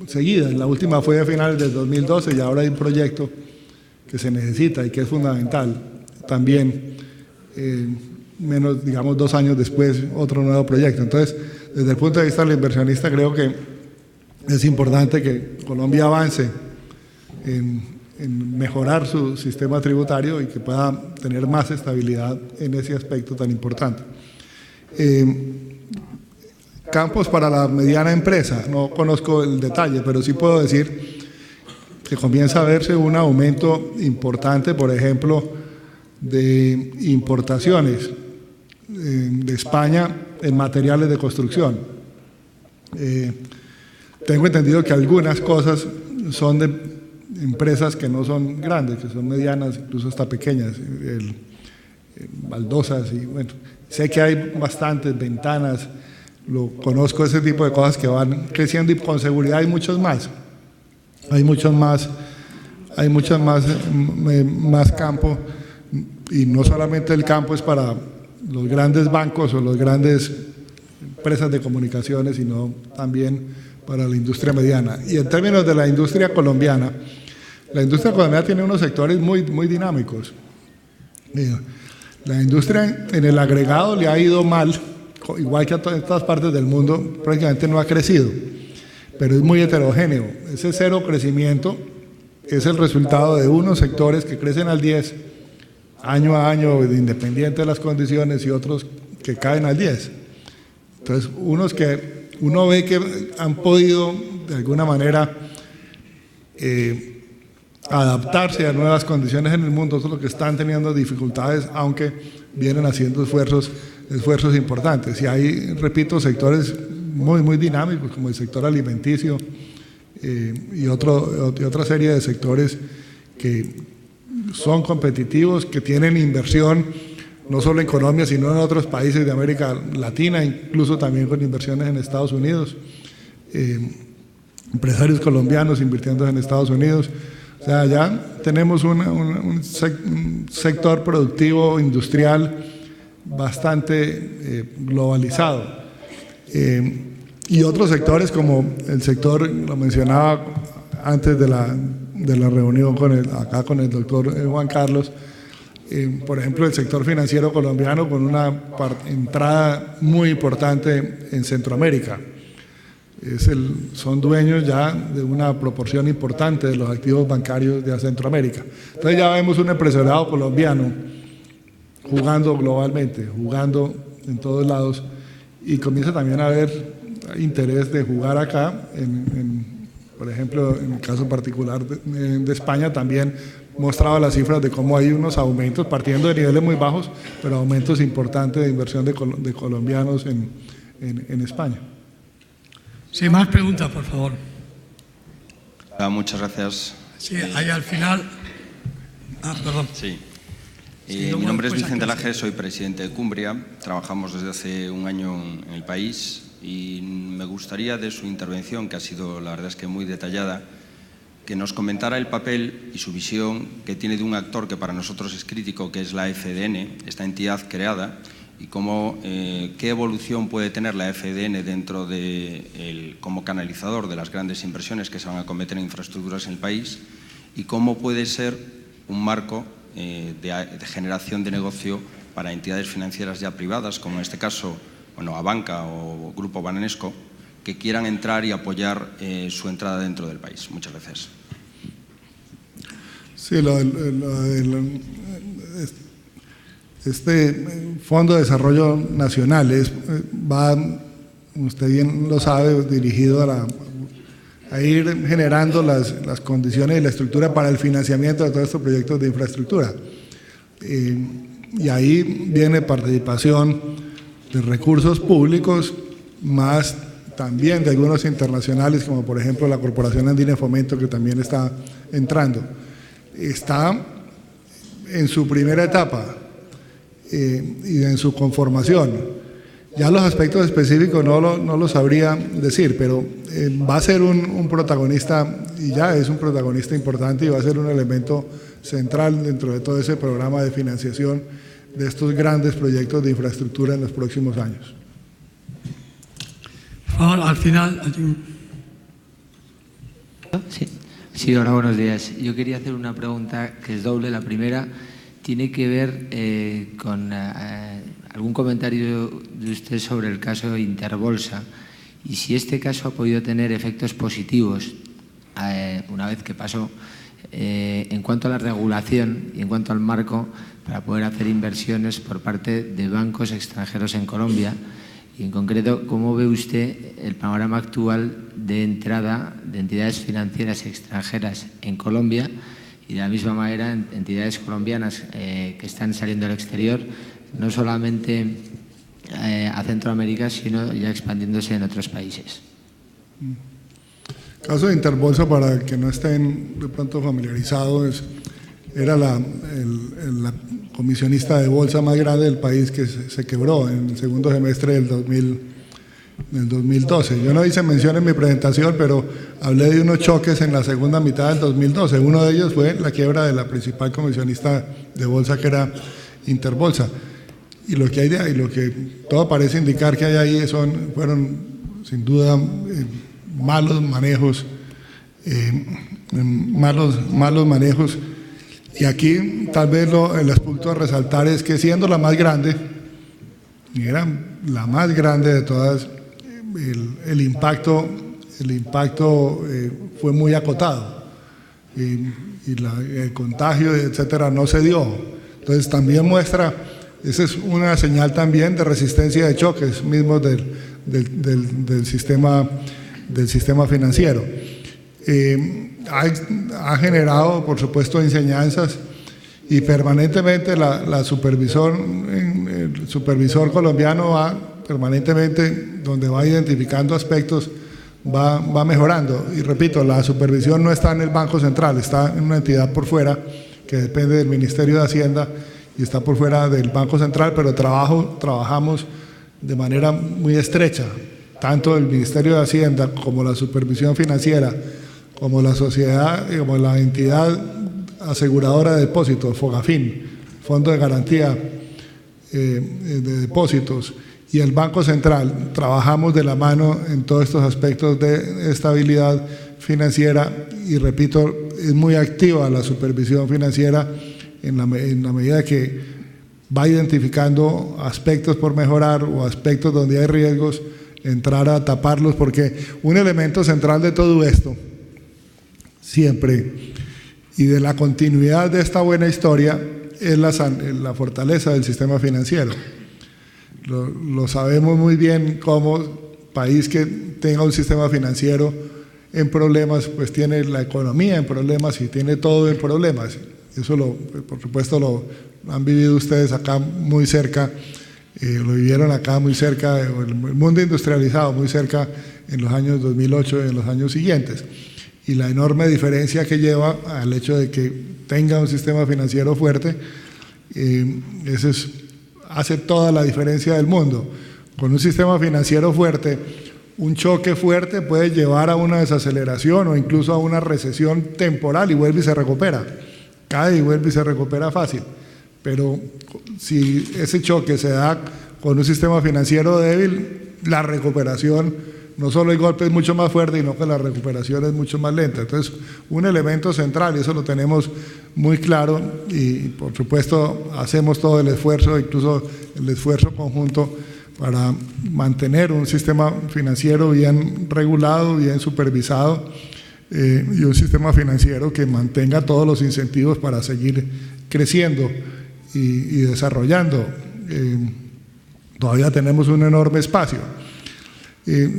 seguidas. La última fue a finales del 2012 y ahora hay un proyecto que se necesita y que es fundamental. También, menos, digamos, 2 años después, otro nuevo proyecto. Entonces, desde el punto de vista del inversionista, creo que es importante que Colombia avance en mejorar su sistema tributario y que pueda tener más estabilidad en ese aspecto tan importante. Campos para la mediana empresa, no conozco el detalle, pero sí puedo decir que comienza a verse un aumento importante, por ejemplo, de importaciones de España en materiales de construcción. Tengo entendido que algunas cosas son de empresas que no son grandes, que son medianas, incluso hasta pequeñas, baldosas, y bueno, sé que hay bastantes ventanas, conozco ese tipo de cosas que van creciendo y con seguridad hay muchos más. Hay muchos más campo, y no solamente el campo es para los grandes bancos o las grandes empresas de comunicaciones, sino también para la industria mediana. Y en términos de la industria colombiana tiene unos sectores muy dinámicos. La industria en el agregado le ha ido mal, igual que a todas estas partes del mundo, prácticamente no ha crecido, pero es muy heterogéneo. Ese cero crecimiento es el resultado de unos sectores que crecen al 10 año a año, independiente de las condiciones, y otros que caen al 10. Entonces, unos que uno ve que han podido de alguna manera adaptarse a nuevas condiciones en el mundo, son los que están teniendo dificultades, aunque vienen haciendo esfuerzos importantes. Y hay, repito, sectores muy dinámicos, como el sector alimenticio y otra serie de sectores que son competitivos, que tienen inversión no solo en Colombia, sino en otros países de América Latina, incluso también con inversiones en Estados Unidos, empresarios colombianos invirtiendo en Estados Unidos. O sea, ya tenemos un sector productivo industrial bastante globalizado. Y otros sectores, como el sector, lo mencionaba antes de la reunión con el doctor Juan Carlos, por ejemplo, el sector financiero colombiano con una entrada muy importante en Centroamérica. Son dueños ya de una proporción importante de los activos bancarios de Centroamérica. Entonces ya vemos un empresariado colombiano jugando globalmente, jugando en todos lados, y comienza también a haber interés de jugar acá, por ejemplo, en el caso particular de España, también mostraba las cifras de cómo hay unos aumentos, partiendo de niveles muy bajos, pero aumentos importantes de inversión de colombianos en España. Sí, más preguntas, por favor. Muchas gracias. Sí, ahí al final. Perdón. Sí. Mi nombre es Vicente Laje, soy presidente de Cumbria. Trabajamos desde hace un año en el país y me gustaría, de su intervención, que ha sido, la verdad es que muy detallada, que nos comentara el papel y su visión que tiene de un actor que para nosotros es crítico, que es la FDN, esta entidad creada, y qué evolución puede tener la FEDN dentro como canalizador de las grandes inversiones que se van a cometer en infraestructuras en el país, y cómo puede ser un marco de generación de negocio para entidades financieras ya privadas, como en este caso Abanca o Grupo Banesco, que quieran entrar y apoyar su entrada dentro del país. Muchas gracias. Sí, este Fondo de Desarrollo Nacional va, usted bien lo sabe, dirigido a ir generando las condiciones y la estructura para el financiamiento de todos estos proyectos de infraestructura. Y ahí viene participación de recursos públicos, más también de algunos internacionales, como por ejemplo la Corporación Andina de Fomento, que también está entrando. Está en su primera etapa y en su conformación. Ya los aspectos específicos no lo sabría decir, pero va a ser un protagonista, y ya es un protagonista importante, y va a ser un elemento central dentro de todo ese programa de financiación de estos grandes proyectos de infraestructura en los próximos años. Al final. Sí, hola, buenos días. Yo quería hacer una pregunta que es doble. La primera tiene que ver con algún comentario de usted sobre el caso Interbolsa, y si este caso ha podido tener efectos positivos una vez que pasó en cuanto a la regulación y en cuanto al marco para poder hacer inversiones por parte de bancos extranjeros en Colombia, y en concreto, ¿cómo ve usted el panorama actual de entrada de entidades financieras extranjeras en Colombia, y de la misma manera entidades colombianas que están saliendo al exterior, no solamente a Centroamérica, sino ya expandiéndose en otros países? El caso de Interbolsa, para que no estén de pronto familiarizados, era la comisionista de bolsa más grande del país, que se quebró en el segundo semestre del 2012. Yo no hice mención en mi presentación, pero hablé de unos choques en la segunda mitad del 2012. Uno de ellos fue la quiebra de la principal comisionista de bolsa, que era Interbolsa. Y lo que hay de ahí, lo que todo parece indicar que hay ahí, fueron sin duda malos manejos, malos manejos. Y aquí tal vez el aspecto a resaltar es que, siendo la más grande, y era la más grande de todas, el impacto fue muy acotado, y el contagio, etcétera, no se dio. Entonces también muestra, esa es una señal también de resistencia de choques mismos del sistema financiero. Ha generado, por supuesto, enseñanzas, y permanentemente el supervisor colombiano va permanentemente, donde va identificando aspectos, va mejorando. Y repito, la supervisión no está en el Banco Central, está en una entidad por fuera que depende del Ministerio de Hacienda y está por fuera del Banco Central, pero trabajamos de manera muy estrecha, tanto el Ministerio de Hacienda como la supervisión financiera, como la sociedad, como la entidad aseguradora de depósitos, FOGAFIN, Fondo de Garantía de Depósitos, y el Banco Central. Trabajamos de la mano en todos estos aspectos de estabilidad financiera, y repito, es muy activa la supervisión financiera en la medida que va identificando aspectos por mejorar o aspectos donde hay riesgos, entrar a taparlos, porque un elemento central de todo esto siempre, y de la continuidad de esta buena historia, es la fortaleza del sistema financiero. Lo sabemos muy bien, como país que tenga un sistema financiero en problemas, pues tiene la economía en problemas y tiene todo en problemas. Eso por supuesto lo han vivido ustedes acá muy cerca, lo vivieron acá muy cerca, el mundo industrializado muy cerca en los años 2008 y en los años siguientes. Y la enorme diferencia que lleva al hecho de que tenga un sistema financiero fuerte, eso hace toda la diferencia del mundo. Con un sistema financiero fuerte, un choque fuerte puede llevar a una desaceleración o incluso a una recesión temporal, y vuelve y se recupera, cae y vuelve y se recupera fácil. Pero si ese choque se da con un sistema financiero débil, la recuperación, no solo el golpe es mucho más fuerte, sino que la recuperación es mucho más lenta. Entonces, un elemento central, y eso lo tenemos muy claro, y por supuesto hacemos todo el esfuerzo, incluso el esfuerzo conjunto, para mantener un sistema financiero bien regulado, bien supervisado, y un sistema financiero que mantenga todos los incentivos para seguir creciendo y desarrollando. Todavía tenemos un enorme espacio.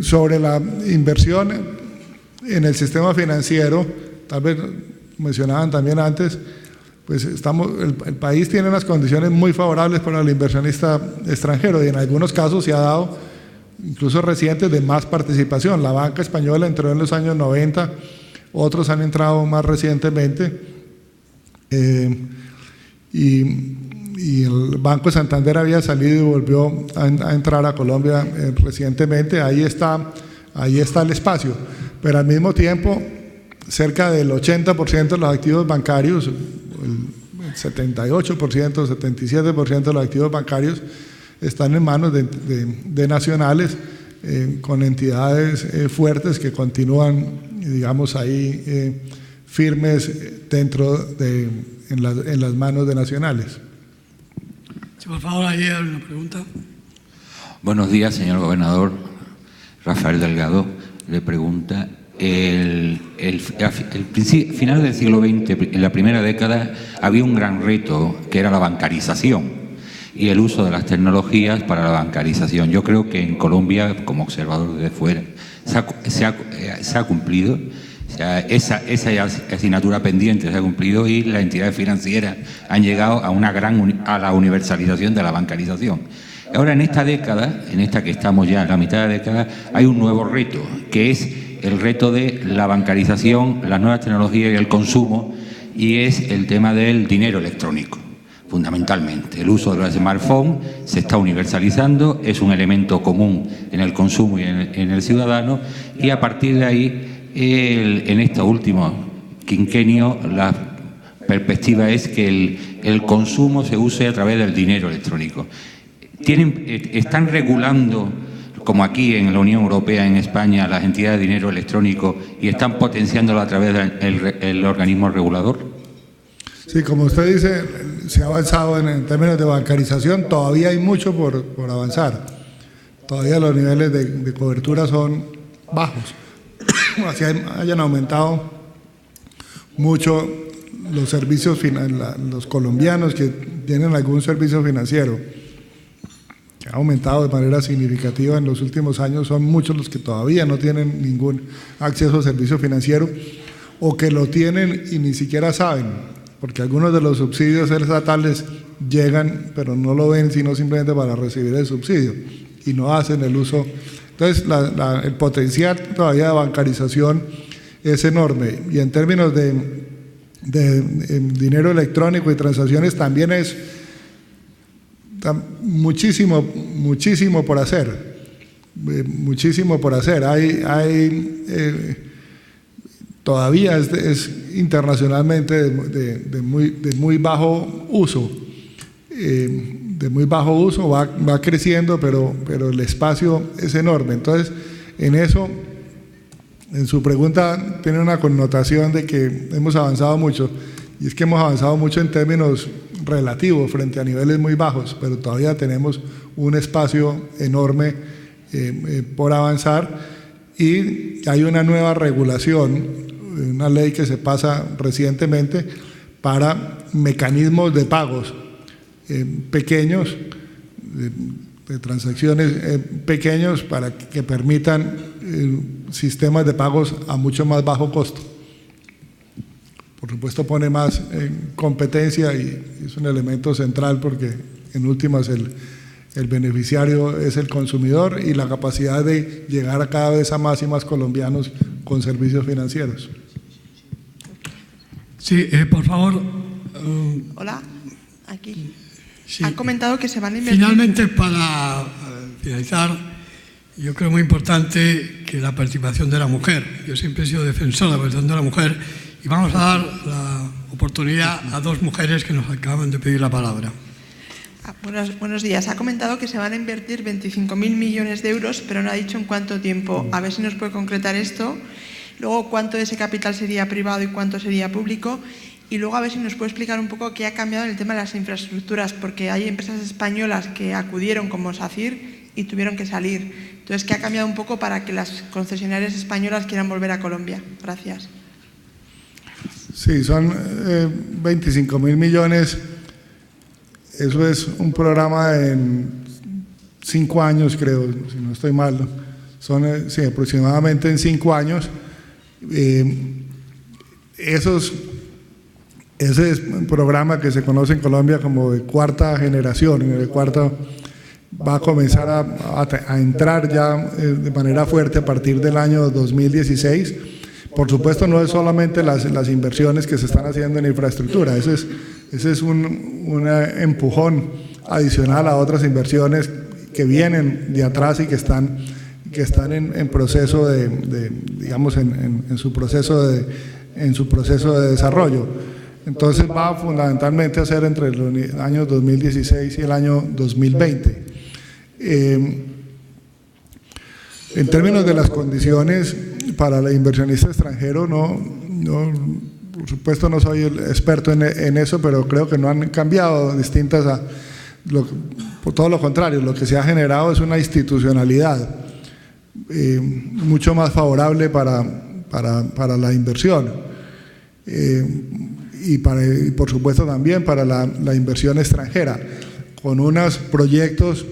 Sobre la inversión en el sistema financiero, tal vez mencionaban también antes, pues el país tiene unas condiciones muy favorables para el inversionista extranjero, y en algunos casos se ha dado, incluso recientes, de más participación. La banca española entró en los años 90, otros han entrado más recientemente, y el Banco de Santander había salido y volvió a entrar a Colombia recientemente. Ahí está el espacio, pero al mismo tiempo cerca del 80% de los activos bancarios, el 78%, 77% de los activos bancarios están en manos de nacionales, con entidades fuertes que continúan, digamos, ahí firmes en las manos de nacionales. Sí, por favor, ahí hay una pregunta. Buenos días, señor gobernador. Rafael Delgado le pregunta, final del siglo XX, en la primera década, había un gran reto que era la bancarización y el uso de las tecnologías para la bancarización. Yo creo que en Colombia, como observador desde fuera, se ha cumplido. O sea, esa asignatura pendiente se ha cumplido y las entidades financieras han llegado a la universalización de la bancarización. Ahora, en esta década, en esta que estamos ya en la mitad de la década, hay un nuevo reto, que es el reto de la bancarización, las nuevas tecnologías y el consumo, y es el tema del dinero electrónico, fundamentalmente. El uso de los smartphones se está universalizando, es un elemento común en el consumo y en el ciudadano, y a partir de ahí, en este último quinquenio, la perspectiva es que el consumo se use a través del dinero electrónico. Están regulando, como aquí en la Unión Europea, en España, las entidades de dinero electrónico y están potenciándolo a través del organismo regulador. Sí, como usted dice, se ha avanzado en términos de bancarización, todavía hay mucho por avanzar. Todavía los niveles de cobertura son bajos. Así hayan aumentado mucho los servicios, los colombianos que tienen algún servicio financiero, que ha aumentado de manera significativa en los últimos años, son muchos los que todavía no tienen ningún acceso a servicio financiero, o que lo tienen y ni siquiera saben, porque algunos de los subsidios estatales llegan, pero no lo ven sino simplemente para recibir el subsidio y no hacen el uso. Entonces, el potencial todavía de bancarización es enorme, y en términos de dinero electrónico y transacciones también es muchísimo por hacer, muchísimo por hacer. Todavía es internacionalmente de muy bajo uso. De muy bajo uso, va creciendo, pero el espacio es enorme. Entonces, en su pregunta tiene una connotación de que hemos avanzado mucho, y es que hemos avanzado mucho en términos relativos frente a niveles muy bajos, pero todavía tenemos un espacio enorme por avanzar, y hay una nueva regulación, una ley que se pasa recientemente para mecanismos de pagos pequeños, de transacciones pequeños, para que permitan sistemas de pagos a mucho más bajo costo. Por supuesto, pone más competencia, y es un elemento central, porque en últimas el beneficiario es el consumidor, y la capacidad de llegar a cada vez a más y más colombianos con servicios financieros. Sí, por favor. Hola, aquí. Sí. Han comentado que se van a invertir. Finalmente, para finalizar, yo creo muy importante que la participación de la mujer. Yo siempre he sido defensor de la participación de la mujer, y vamos a dar la oportunidad a dos mujeres que nos acaban de pedir la palabra. Buenos días. Ha comentado que se van a invertir 25.000 millones de euros, pero no ha dicho en cuánto tiempo. A ver si nos puede concretar esto. Luego, cuánto de ese capital sería privado y cuánto sería público. Y luego, a ver si nos puede explicar un poco qué ha cambiado en el tema de las infraestructuras, porque hay empresas españolas que acudieron como SACIR y tuvieron que salir. Entonces, ¿qué ha cambiado un poco para que las concesionarias españolas quieran volver a Colombia? Gracias. Sí, son 25.000 millones. Eso es un programa en 5 años, creo, si no estoy mal. Son aproximadamente en 5 años. Ese es un programa que se conoce en Colombia como de cuarta generación. En el cuarto va a comenzar a entrar ya de manera fuerte a partir del año 2016. Por supuesto, no es solamente las inversiones que se están haciendo en infraestructura, ese es un empujón adicional a otras inversiones que vienen de atrás y que están en proceso digamos, en su proceso de desarrollo. Entonces va fundamentalmente a ser entre el año 2016 y el año 2020. En términos de las condiciones para el inversionista extranjero, por supuesto no soy el experto en eso, pero creo que no han cambiado distintas a por todo lo contrario, lo que se ha generado es una institucionalidad mucho más favorable para la inversión y por supuesto también para la inversión extranjera, con unos proyectos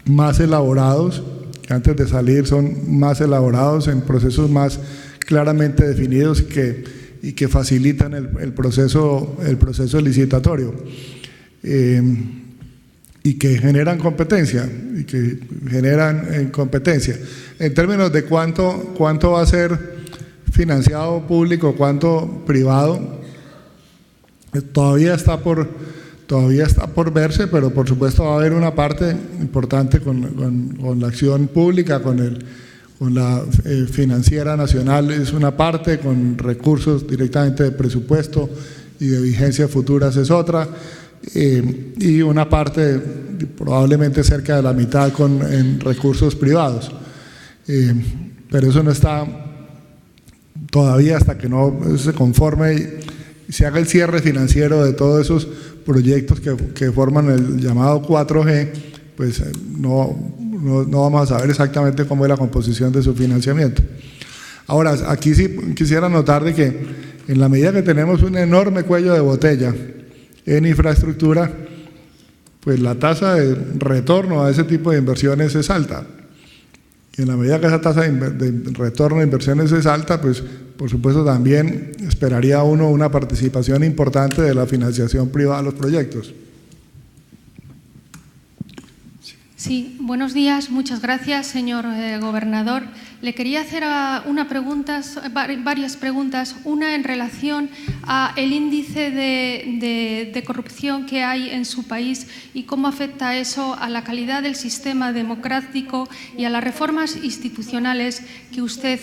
más elaborados, que antes de salir son más elaborados en procesos más claramente definidos y que facilitan el proceso licitatorio y que generan competencia En términos de cuánto va a ser financiado público, cuánto privado, todavía está por verse, pero por supuesto va a haber una parte importante con la acción pública, con la financiera nacional es una parte, con recursos directamente de presupuesto y de vigencia futuras es otra, y una parte probablemente cerca de la mitad en recursos privados. Pero eso no está todavía hasta que no se conforme y se haga el cierre financiero de todos esos proyectos que forman el llamado 4G, pues no vamos a saber exactamente cómo es la composición de su financiamiento. Ahora, aquí sí quisiera notar de que en la medida que tenemos un enorme cuello de botella en infraestructura, pues la tasa de retorno a ese tipo de inversiones es alta. Y en la medida que esa tasa de retorno de inversiones es alta, pues por supuesto también esperaría uno una participación importante de la financiación privada de los proyectos. Sí, buenos días, muchas gracias, señor gobernador. Le quería hacer varias preguntas, una en relación al índice de corrupción que hay en su país y cómo afecta eso a la calidad del sistema democrático y a las reformas institucionales que usted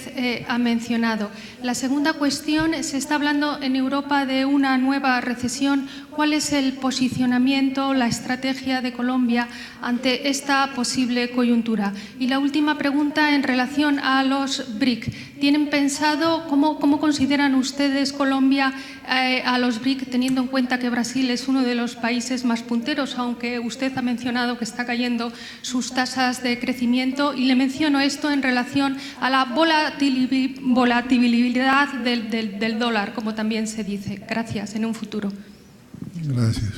ha mencionado. La segunda cuestión, se está hablando en Europa de una nueva recesión. ¿Cuál es el posicionamiento, la estrategia de Colombia ante esta posible coyuntura? Y la última pregunta en relación a los BRIC. ¿Tienen pensado cómo consideran ustedes Colombia a los BRIC, teniendo en cuenta que Brasil es uno de los países más punteros, aunque usted ha mencionado que está cayendo sus tasas de crecimiento? Y le menciono esto en relación a la volatilidad del dólar, como también se dice. Gracias, en un futuro. Gracias.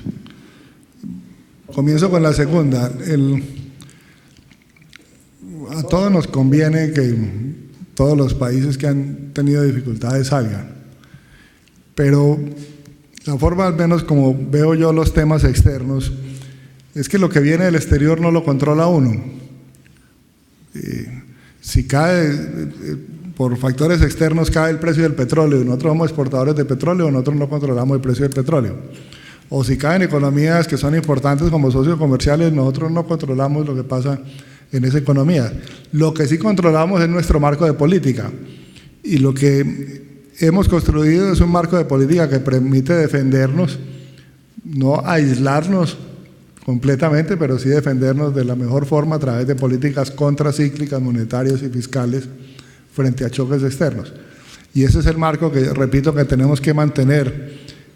Comienzo con la segunda. A todos nos conviene que todos los países que han tenido dificultades salgan, pero la forma, al menos como veo yo los temas externos, es que lo que viene del exterior no lo controla uno. Si cae, por factores externos cae el precio del petróleo, y nosotros somos exportadores de petróleo, nosotros no controlamos el precio del petróleo. O si caen economías que son importantes como socios comerciales, nosotros no controlamos lo que pasa en esa economía. Lo que sí controlamos es nuestro marco de política, y lo que hemos construido es un marco de política que permite defendernos, no aislarnos completamente, pero sí defendernos de la mejor forma a través de políticas contracíclicas, monetarias y fiscales frente a choques externos. Y ese es el marco que, repito, que tenemos que mantener,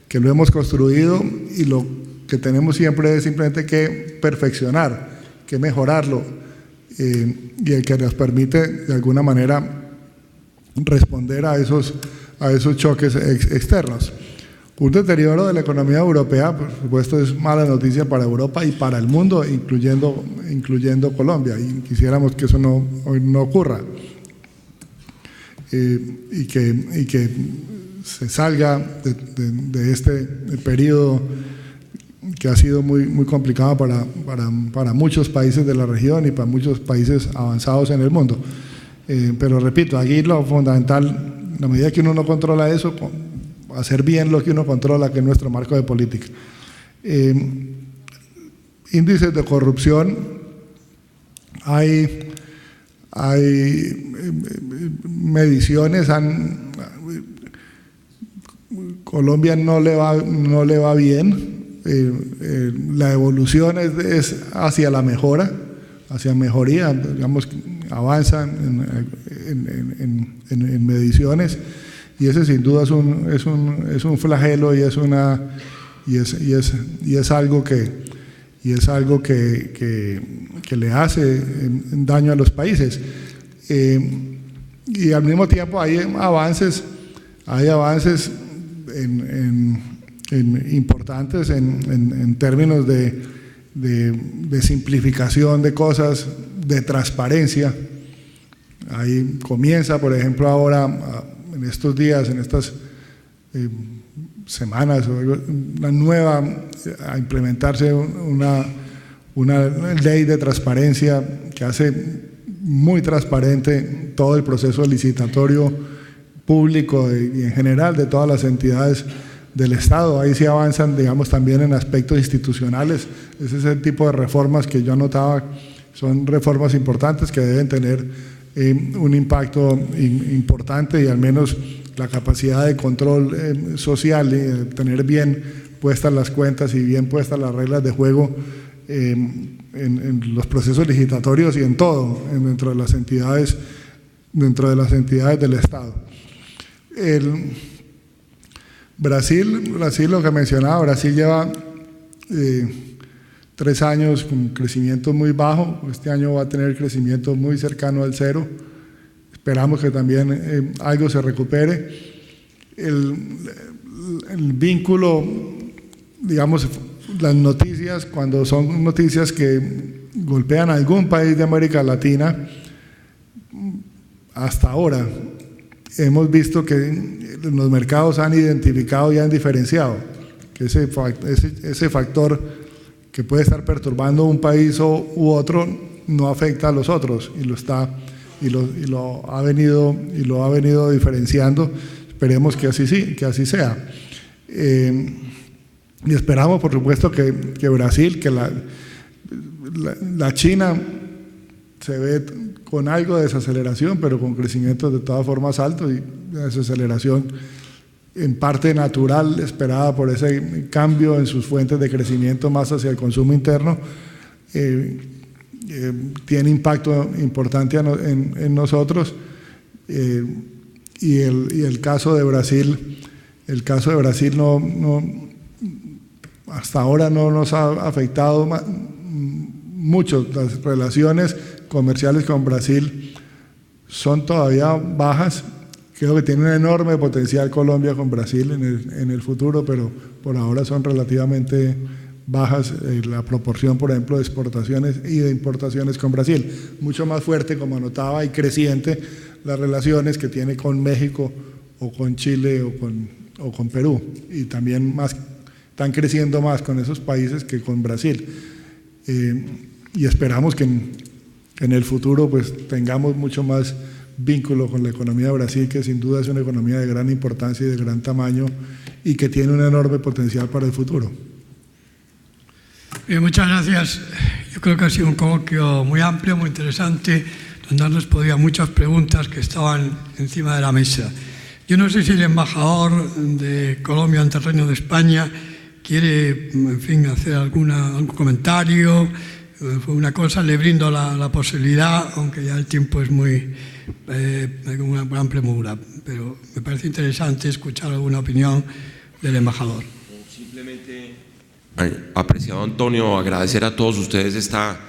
que lo hemos construido y lo que tenemos siempre es simplemente que perfeccionar, que mejorarlo, y el que nos permite de alguna manera responder a esos choques externos. Un deterioro de la economía europea, por supuesto, es mala noticia para Europa y para el mundo, incluyendo Colombia, y quisiéramos que eso no ocurra, y que se salga de este periodo que ha sido muy complicado para muchos países de la región y para muchos países avanzados en el mundo. Pero repito, aquí lo fundamental, en la medida que uno no controla eso, hacer bien lo que uno controla, que es nuestro marco de política. Índices de corrupción, hay mediciones, Colombia no le va bien. La evolución es hacia la mejora, hacia mejoría, digamos, avanzan en mediciones, y ese sin duda es un flagelo y es algo que le hace daño a los países, y al mismo tiempo hay avances importantes en términos de simplificación de cosas, de transparencia. Ahí comienza, por ejemplo, ahora, en estos días, en estas semanas, a implementarse una ley de transparencia que hace muy transparente todo el proceso licitatorio público y en general de todas las entidades del Estado. Ahí sí avanzan, digamos, también en aspectos institucionales. Ese es el tipo de reformas que yo anotaba, son reformas importantes que deben tener un impacto importante, y al menos la capacidad de control social, tener bien puestas las cuentas y bien puestas las reglas de juego en los procesos licitatorios y en todo, dentro de las entidades del Estado. Brasil, lo que mencionaba, Brasil lleva 3 años con crecimiento muy bajo. Este año va a tener crecimiento muy cercano al cero. Esperamos que también algo se recupere. El vínculo, digamos, las noticias, cuando son noticias que golpean a algún país de América Latina, hasta ahora hemos visto que los mercados han identificado y han diferenciado que ese factor que puede estar perturbando un país u otro no afecta a los otros, y lo ha venido diferenciando. Esperemos que así sea. Y esperamos, por supuesto, que Brasil, que la China se ve con algo de desaceleración, pero con crecimientos de todas formas altos, y desaceleración en parte natural, esperada por ese cambio en sus fuentes de crecimiento más hacia el consumo interno, tiene impacto importante en nosotros. Y el caso de Brasil, hasta ahora no nos ha afectado mucho. Las relaciones comerciales con Brasil son todavía bajas. Creo que tiene un enorme potencial Colombia con Brasil en el futuro, pero por ahora son relativamente bajas la proporción, por ejemplo, de exportaciones y de importaciones con Brasil. Mucho más fuerte, como anotaba, y creciente las relaciones que tiene con México o con Chile o con Perú, y también están creciendo más con esos países que con Brasil. Y esperamos que en el futuro pues tengamos mucho más vínculo con la economía de Brasil, que sin duda es una economía de gran importancia y de gran tamaño, y que tiene un enorme potencial para el futuro. Bien, muchas gracias. Yo creo que ha sido un coloquio muy amplio, muy interesante, donde han respondido a muchas preguntas que estaban encima de la mesa. Yo no sé si el embajador de Colombia en terreno de España quiere, en fin, hacer algún comentario, una cosa, le brindo la posibilidad, aunque ya el tiempo es muy una gran premura, pero me parece interesante escuchar alguna opinión del embajador. Simplemente, apreciado Antonio, agradecer a todos ustedes esta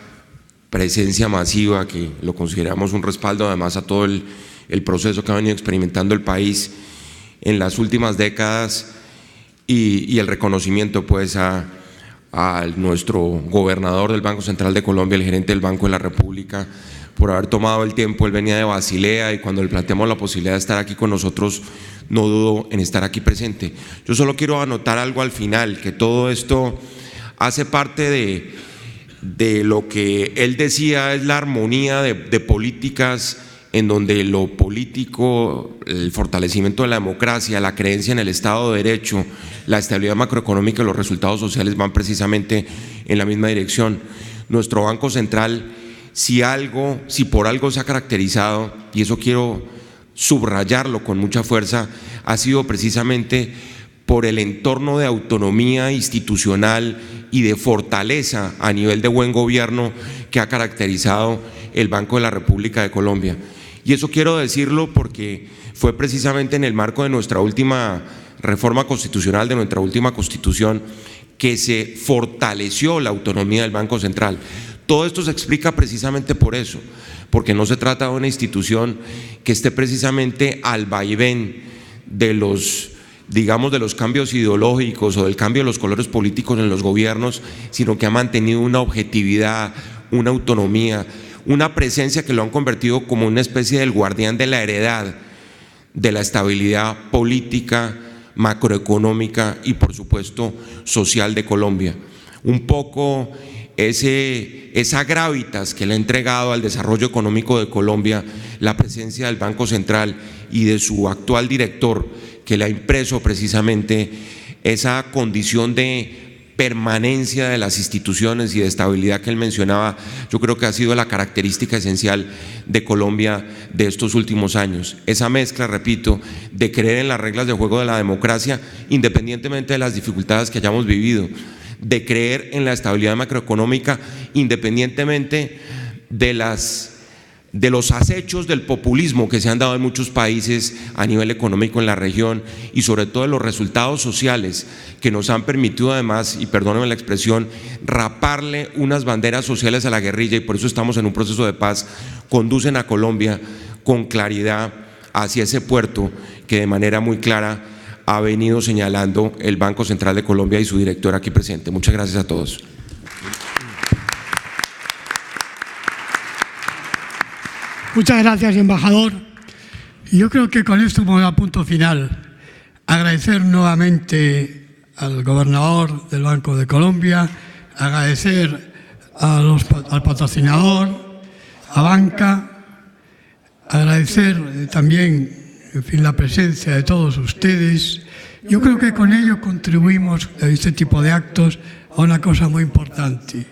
presencia masiva, que lo consideramos un respaldo además a todo el proceso que ha venido experimentando el país en las últimas décadas, y el reconocimiento pues a nuestro gobernador del Banco Central de Colombia, el gerente del Banco de la República, por haber tomado el tiempo. Él venía de Basilea y cuando le planteamos la posibilidad de estar aquí con nosotros, no dudó en estar aquí presente. Yo solo quiero anotar algo al final, que todo esto hace parte de lo que él decía es la armonía de políticas en donde lo político, el fortalecimiento de la democracia, la creencia en el Estado de Derecho, la estabilidad macroeconómica y los resultados sociales van precisamente en la misma dirección. Nuestro Banco Central, si por algo se ha caracterizado, y eso quiero subrayarlo con mucha fuerza, ha sido precisamente por el entorno de autonomía institucional y de fortaleza a nivel de buen gobierno que ha caracterizado el Banco de la República de Colombia. Y eso quiero decirlo porque fue precisamente en el marco de nuestra última reforma constitucional, de nuestra última constitución, que se fortaleció la autonomía del Banco Central. Todo esto se explica precisamente por eso, porque no se trata de una institución que esté precisamente al vaivén de los cambios ideológicos o del cambio de los colores políticos en los gobiernos, sino que ha mantenido una objetividad, una autonomía, una presencia que lo han convertido como una especie del guardián de la heredad, de la estabilidad política, macroeconómica y por supuesto social de Colombia. Un poco esa gravitas que le ha entregado al desarrollo económico de Colombia la presencia del Banco Central y de su actual director, que le ha impreso precisamente esa condición de permanencia de las instituciones y de estabilidad que él mencionaba. Yo creo que ha sido la característica esencial de Colombia de estos últimos años. Esa mezcla, repito, de creer en las reglas de juego de la democracia, independientemente de las dificultades que hayamos vivido, de creer en la estabilidad macroeconómica, independientemente de los acechos del populismo que se han dado en muchos países a nivel económico en la región, y sobre todo de los resultados sociales que nos han permitido además, y perdónenme la expresión, raparle unas banderas sociales a la guerrilla, y por eso estamos en un proceso de paz, conducen a Colombia con claridad hacia ese puerto que de manera muy clara ha venido señalando el Banco Central de Colombia y su director aquí presente. Muchas gracias a todos. Muchas gracias, embajador. Yo creo que con esto vamos a punto final. Agradecer nuevamente al gobernador del Banco de Colombia, agradecer al patrocinador, a Banca, agradecer también, en fin, la presencia de todos ustedes. Yo creo que con ello contribuimos a este tipo de actos a una cosa muy importante.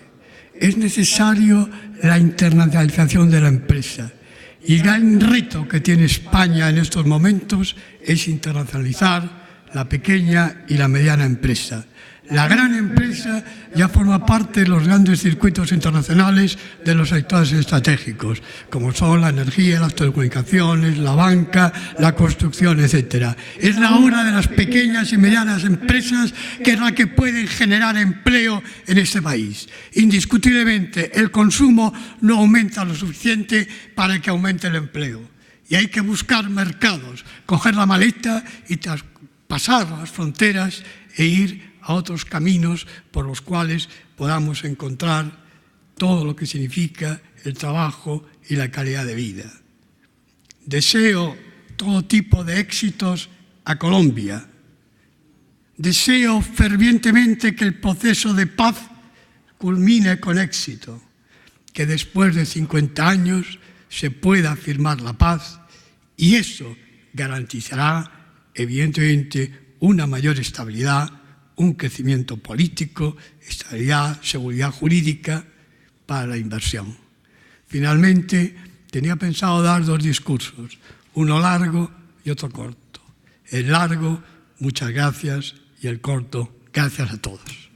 Es necesario la internacionalización de la empresa. Y el gran reto que tiene España en estos momentos es internacionalizar la pequeña y la mediana empresa. La gran empresa ya forma parte de los grandes circuitos internacionales de los sectores estratégicos, como son la energía, las telecomunicaciones, la banca, la construcción, etc. Es la hora de las pequeñas y medianas empresas, que es la que pueden generar empleo en este país. Indiscutiblemente, el consumo no aumenta lo suficiente para que aumente el empleo. Y hay que buscar mercados, coger la maleta y traspasar las fronteras e ir a otros caminos por los cuales podamos encontrar todo lo que significa el trabajo y la calidad de vida. Deseo todo tipo de éxitos a Colombia. Deseo fervientemente que el proceso de paz culmine con éxito, que después de 50 años se pueda firmar la paz, y eso garantizará, evidentemente, una mayor estabilidad, un crecimiento político, estabilidad, seguridad jurídica para la inversión. Finalmente, tenía pensado dar dos discursos, uno largo y otro corto. El largo, muchas gracias, y el corto, gracias. Gracias a todos.